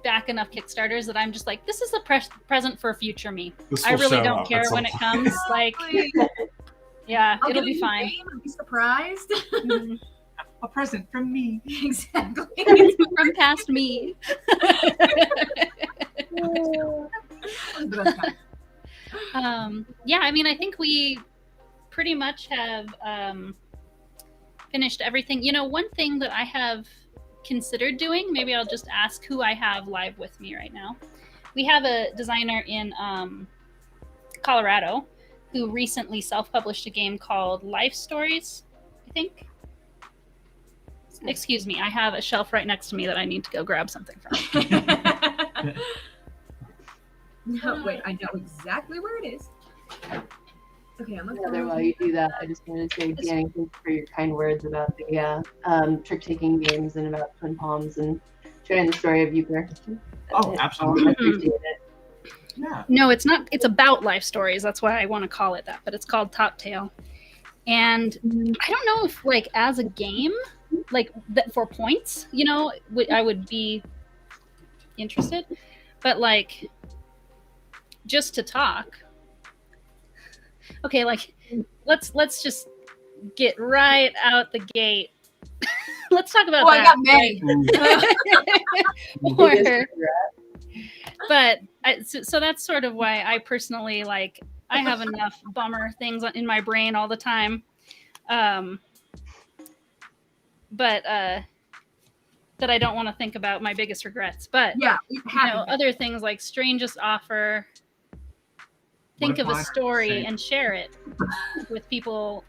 back enough Kickstarters that I'm just like, this is a present for future me. This I will really show don't up care at some when it point. comes. Like, yeah, I'll it'll get be a new fine. game and be surprised. Mhm. A present from me. Exactly. From past me. Yeah, I mean, I think we pretty much have finished everything. You know, one thing that I have considered doing, maybe I'll just ask who I have live with me right now. We have a designer in Colorado who recently self-published a game called Life Stories, I think. Excuse me, I have a shelf right next to me that I need to go grab something from. No, wait, I know exactly where it is. Okay, I'm gonna Heather, while you do that, I just wanted to say, Danny, thank you for your kind words about the trick-taking games and about Twin Palms and sharing the story of euchre. Oh, absolutely. I appreciate it. Yeah. No, it's not. It's about life stories. That's why I want to call it that. But it's called Top Tail. And I don't know if, like, as a game, like for points, you know, I would be interested. But like, just to talk. Okay, like, let's just get right out the gate. Let's talk about Oh, that. I got many. Or, but so that's sort of why I personally, like, I have enough bummer things in my brain all the time, but that I don't want to think about my biggest regrets. But Yeah, you know, other things like strangest offer. Think What if of a mine are story the same? and share it with people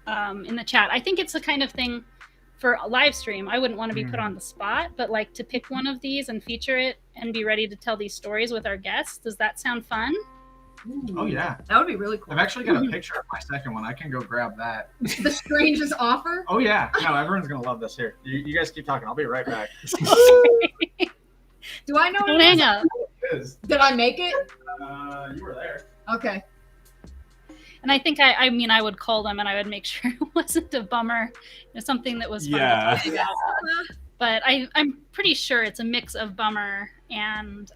in the chat. I think it's the kind of thing for a live stream. I wouldn't want to be put on the spot, but like to pick one of these and feature it and be ready to tell these stories with our guests. Does that sound fun? Oh yeah. that would be really cool. I've actually got a picture of my second one. I can go grab that. The strangest offer. Oh yeah. No, everyone's gonna love this. Here, you guys keep talking. I'll be right back. Do I know what Don't it hang is? up. It is. Did I make it? You were there. Okay. And I think I mean I would call them and I would make sure it wasn't a bummer. It's something that was fun Yeah. to talk about. But I'm pretty sure it's a mix of bummer and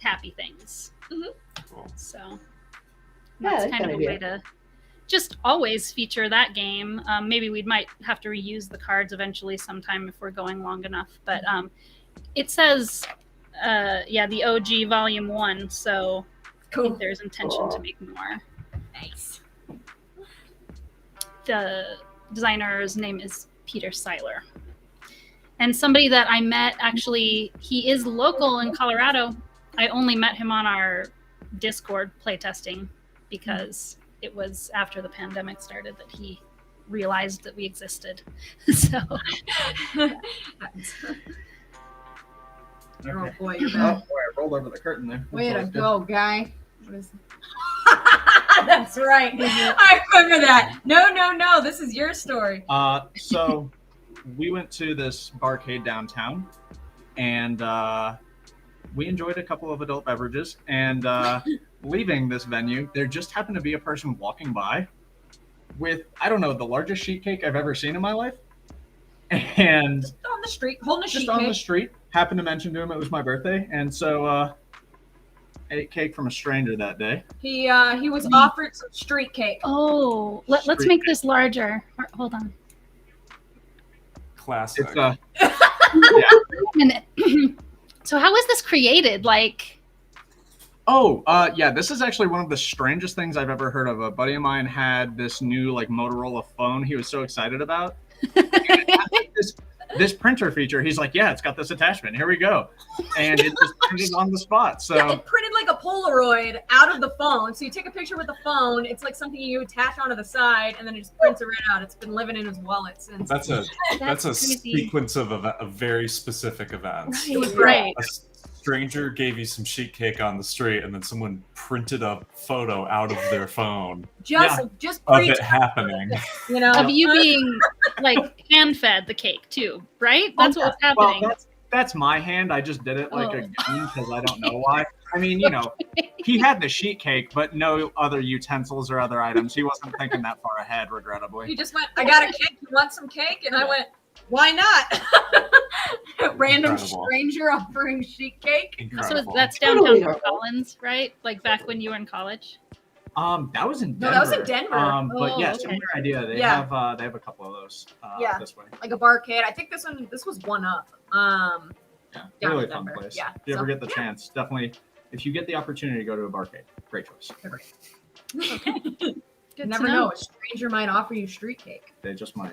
happy things. Cool. So Yeah, That's that's kind of a a good way to just always feature that game. Maybe we might have to reuse the cards eventually sometime if we're going long enough. But it says, the OG Volume 1, so I think there's intention to make more. Nice. The designer's name is Peter Seiler. And somebody that I met, actually, he is local in Colorado. I only met him on our Discord playtesting because it was after the pandemic started that he realized that we existed. So, Oh boy, you're Oh, back. boy, I rolled over the curtain there. Way to That's go, guy. What is That's right. I remember that. No. This is your story. So we went to this barcade downtown, and we enjoyed a couple of adult beverages. And leaving this venue, there just happened to be a person walking by with, I don't know, the largest sheet cake I've ever seen in my life. And Just on the street, holding a just sheet on cake. the street, happened to mention to him it was my birthday, and so ate cake from a stranger that day. He was offered some street cake. oh, let's Street make this larger. Hold on. Classic. It's Wait a minute. So how was this created? Like, yeah, this is actually one of the strangest things I've ever heard of. A buddy of mine had this new like Motorola phone he was so excited about. This printer feature, he's like, yeah, it's got this attachment. Here we go. And it just printed on the spot. So Yeah, it printed like a Polaroid out of the phone. So you take a picture with the phone. It's like something you attach onto the side, and then it just prints it right out. It's been living in his wallet since. That's a crazy. sequence of very specific events. Right. A stranger gave you some sheet cake on the street, and then someone printed a photo out of their phone Just of preach, it happening. you know. Of you being like hand fed the cake too, right? That's what was happening. well, that's my hand. I just did it like a Oh. gun because I don't know why. I mean, you know, he had the sheet cake, but no other utensils or other items. He wasn't thinking that far ahead, regrettably. He just went, I got a cake. You want some cake? And I went, why not? Random Incredible. stranger offering sheet cake. So Incredible. that's Totally downtown normal. Fort Collins, right? Like back when you were in college. That was in Denver. No, that was in Denver. But yeah, Oh, okay. similar idea. They Yeah. have a couple of those Yeah. this way. Like a barcade. I think this was one up. Yeah, Down really in fun Denver. place. Yeah, If you ever so- get the chance, definitely. If you get the opportunity to go to a barcade, great choice. Good You to never know. A stranger might offer you street cake. They just might.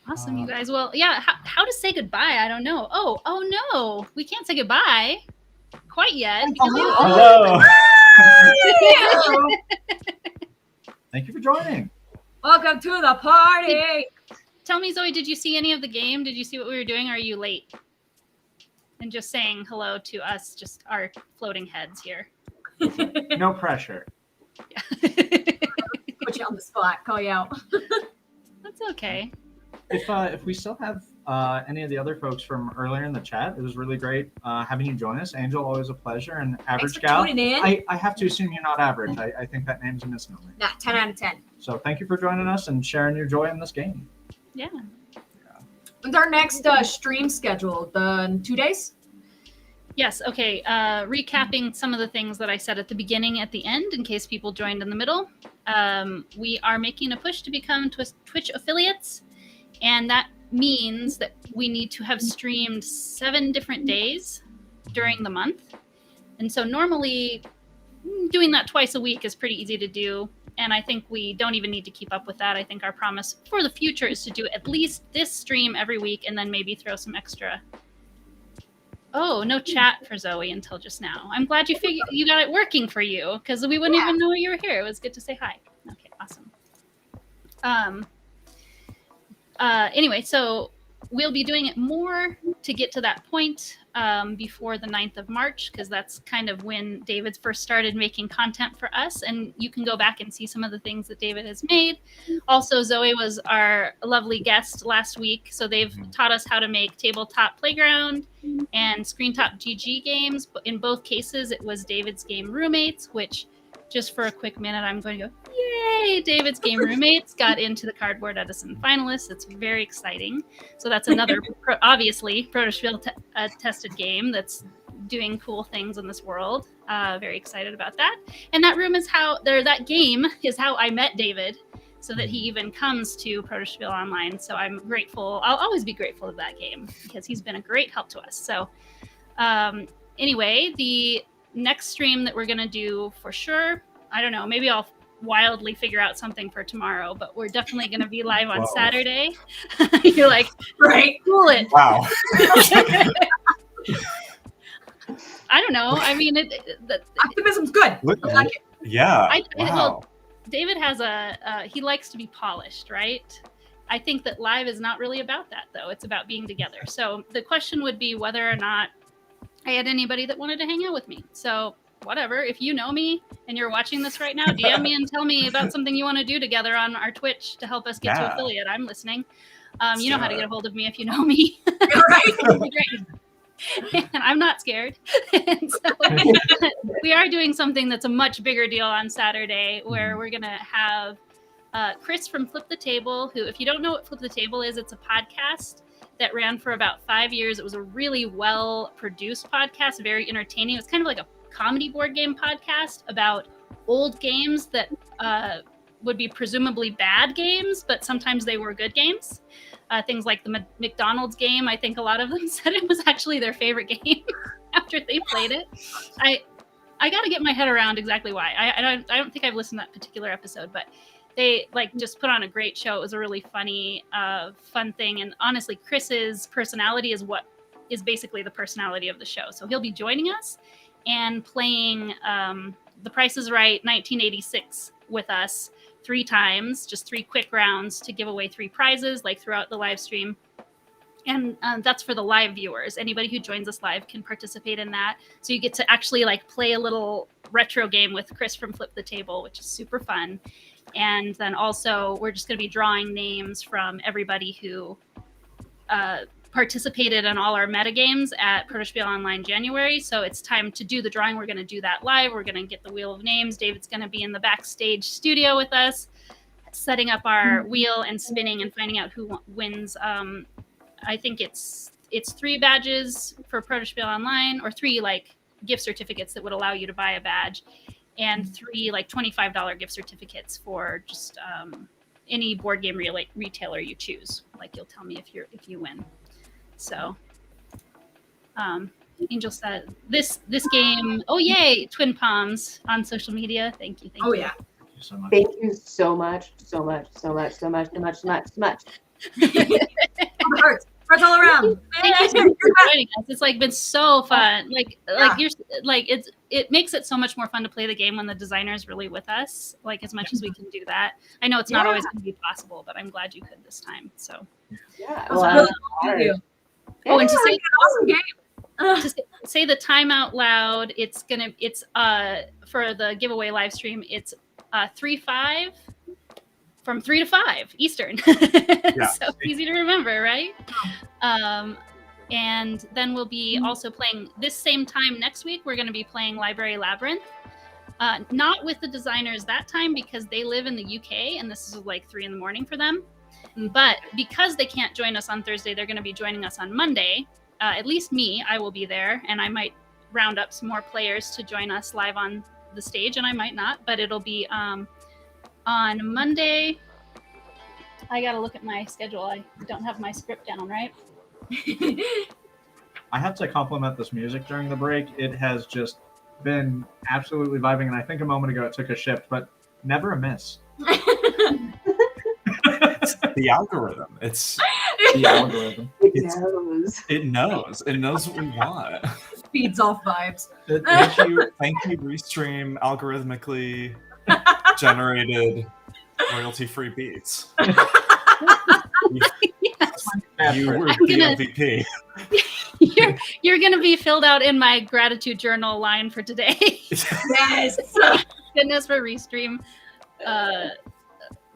Awesome, you guys. Well, yeah. How to say goodbye? I don't know. Oh no, we can't say goodbye quite yet. because we- Hello. Thank you for joining. Welcome to the party. Tell me, Zoe, did you see any of the game? Did you see what we were doing? Or are you late? And just saying hello to us, just our floating heads here. No pressure. Put you on the spot. Call you out. That's okay. If we still have any of the other folks from earlier in the chat, it was really great having you join us. Angel, always a pleasure. And Thanks Average for Gal, tuning in. I have to assume you're not average. I think that name's a misnomer. Nah, 10 out of 10. So thank you for joining us and sharing your joy in this game. Yeah. When's our next stream scheduled? The 2 days? Yes. Okay. Recapping some of the things that I said at the beginning, at the end, in case people joined in the middle. We are making a push to become Twitch affiliates, and that means that we need to have streamed 7 different days during the month. And so normally doing that twice a week is pretty easy to do. And I think we don't even need to keep up with that. I think our promise for the future is to do at least this stream every week and then maybe throw some extra. Oh, no chat for Zoe until just now. I'm glad you got it working for you because we wouldn't even know you were here. It was good to say hi. Okay, awesome. Anyway, so we'll be doing it more to get to that point before the 9th of March, because that's kind of when David first started making content for us. And you can go back and see some of the things that David has made. Also, Zoe was our lovely guest last week. So they've taught us how to make Tabletop Playground and Screen Top GG games. But in both cases, it was David's game Roommates, which just for a quick minute, I'm going to go, yay! David's game Roommates got into the Cardboard Edison finalists. It's very exciting. So that's another, obviously, Protospiel tested game that's doing cool things in this world. Very excited about that. And that room is that game is how I met David, so that he even comes to Protospiel Online. So I'm grateful. I'll always be grateful of that game because he's been a great help to us. So anyway, the next stream that we're going to do for sure, I don't know, maybe I'll wildly figure out something for tomorrow, but we're definitely going to be live on Saturday. You're like, right, cool it. Wow. I don't know. I mean, optimism's good. I like it. Yeah. Well, David has he likes to be polished, right? I think that live is not really about that, though. It's about being together. So the question would be whether or not I had anybody that wanted to hang out with me. So whatever. If you know me and you're watching this right now, DM me and tell me about something you want to do together on our Twitch to help us get to affiliate. I'm listening. You know how to get a hold of me if you know me. Right. And I'm not scared. And so we are doing something that's a much bigger deal on Saturday, where we're going to have Chris from Flip the Table, who, if you don't know what Flip the Table is, it's a podcast that ran for about 5 years. It was a really well-produced podcast, very entertaining. It was kind of like a comedy board game podcast about old games that would be presumably bad games, but sometimes they were good games. Things like the McDonald's game. I think a lot of them said it was actually their favorite game after they played it. I got to get my head around exactly why. I don't think I've listened to that particular episode, but they just put on a great show. It was a really funny, fun thing. And honestly, Chris's personality is what is basically the personality of the show. So he'll be joining us and playing The Price is Right 1986 with us 3 times, just 3 quick rounds to give away 3 prizes, like throughout the live stream. And that's for the live viewers. Anybody who joins us live can participate in that. So you get to actually play a little retro game with Chris from Flip the Table, which is super fun. And then also we're just going to be drawing names from everybody who participated in all our metagames at Protospiel Online January. So it's time to do the drawing. We're going to do that live. We're going to get the wheel of names. David's going to be in the backstage studio with us, setting up our wheel and spinning and finding out who wins. I think it's 3 badges for Protospiel Online, or 3 gift certificates that would allow you to buy a badge, and 3 $25 gift certificates for just any board game retailer you choose. You'll tell me if you win. So Angel said this game, oh yay, Twin Palms on social media. Thank you. Oh yeah. Thank you so much. Thank you so much. Hearts all around. Thank you so much for joining us. It's been so fun. It makes it so much more fun to play the game when the designer is really with us. As much as we can do that. I know it's not always going to be possible, but I'm glad you could this time. So yeah. Well, thank you. Oh, and to say awesome game. to say the time out loud, it's for the giveaway live stream, it's 3-5 from 3 to 5 Eastern. So easy to remember, right? And then we'll be also playing this same time next week. We're going to be playing Library Labyrinth. Not with the designers that time because they live in the UK and this is 3 a.m. for them. But because they can't join us on Thursday, they're going to be joining us on Monday. At least me, I will be there, and I might round up some more players to join us live on the stage, and I might not, but it'll be on Monday. I got to look at my schedule. I don't have my script down, right? I have to compliment this music during the break. It has just been absolutely vibing, and I think a moment ago it took a shift, but never a miss. The algorithm. It's the algorithm. It knows. It knows what we want. Feeds off vibes. Thank you, Restream algorithmically generated royalty-free beats. You were the MVP. You're gonna be filled out in my gratitude journal line for today. Yes. Goodness for Restream.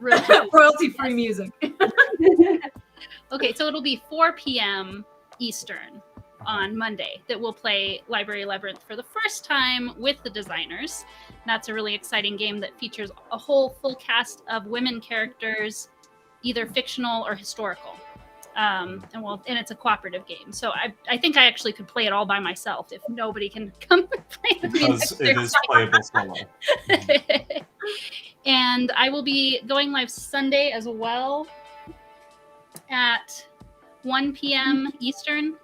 Royalty-free music. Okay, so it'll be 4 p.m. Eastern on Monday that we'll play Library Labyrinth for the first time with the designers. That's a really exciting game that features a whole full cast of women characters, either fictional or historical. And it's a cooperative game. So I think I actually could play it all by myself if nobody can come play with me. Because it is playable solo. And I will be going live Sunday as well at 1 p.m. Eastern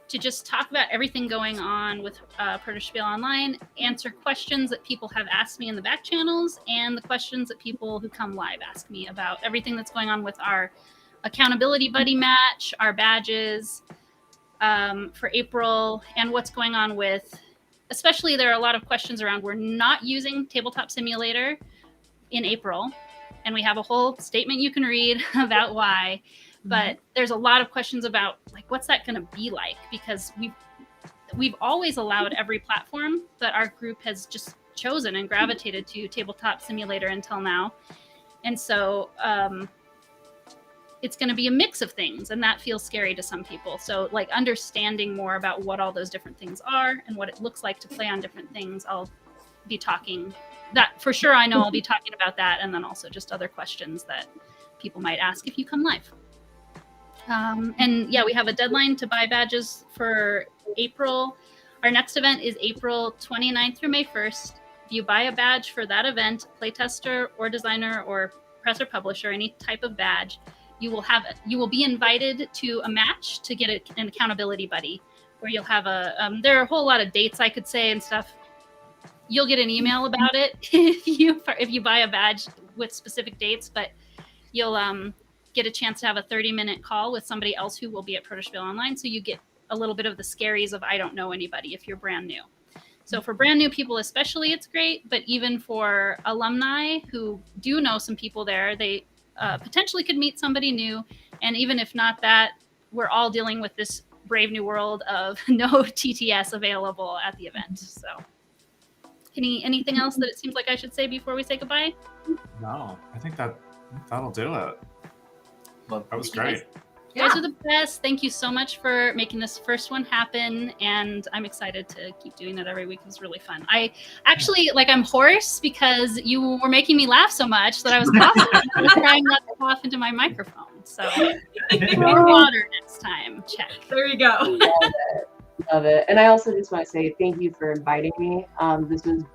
to just talk about everything going on with Protospiel Online, answer questions that people have asked me in the back channels, and the questions that people who come live ask me about everything that's going on with our accountability buddy match, our badges for April, and what's going on with, especially there are a lot of questions around, we're not using Tabletop Simulator in April, and we have a whole statement you can read about why. But there's a lot of questions about like what's that going to be like, because we've always allowed every platform, but our group has just chosen and gravitated to Tabletop Simulator until now. And so it's going to be a mix of things, and that feels scary to some people. So like understanding more about what all those different things are and what it looks like to play on different things, I'll be talking that for sure. I know I'll be talking about that, and then also just other questions that people might ask if you come live. And yeah, we have a deadline to buy badges for April. Our next event is April 29th through May 1st. If you buy a badge for that event, playtester or designer or press or publisher, any type of badge, you will be invited to a match to get an accountability buddy, where you'll have there are a whole lot of dates I could say and stuff. You'll get an email about it if you buy a badge with specific dates, but you'll get a chance to have a 30-minute call with somebody else who will be at Protospiel Online. So you get a little bit of the scaries of I don't know anybody if you're brand new. So for brand new people especially, it's great. But even for alumni who do know some people there, they potentially could meet somebody new. And even if not that, we're all dealing with this brave new world of no TTS available at the event. So anything else that it seems like I should say before we say goodbye? No, I think that'll do it. That was great. You guys are the best. Thank you so much for making this first one happen, and I'm excited to keep doing it every week. It was really fun. I actually, I'm hoarse because you were making me laugh so much that I was coughing. I was trying not to cough into my microphone. So more water next time. Check. There you go. Love it. And I also just want to say thank you for inviting me. This was,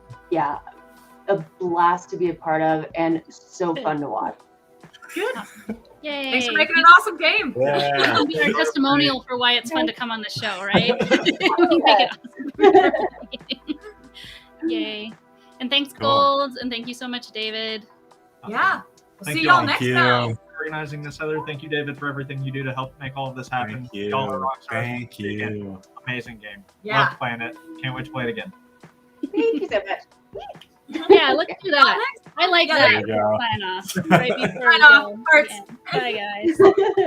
a blast to be a part of and so fun to watch. Good. Awesome. Yay. Thanks for making an awesome game. Yeah. That'll be our testimonial for why it's fun to come on the show, right? We make it awesome. Yay. And thanks, Cool. Gold. And thank you so much, David. Yeah. We'll Thank see you y'all all. next Thank time. you. Organizing this, Heather. Thank you, David, for everything you do to help make all of this happen. Thank you. Y'all are rock stars. Thank you. Amazing game. Yeah. Love playing it. Can't wait to play it again. Thank you so much. Yeah, let's do that. I like Yeah, that. there you go. Sign off. Right before Sign we off. go. Hearts. Yeah. Bye, guys.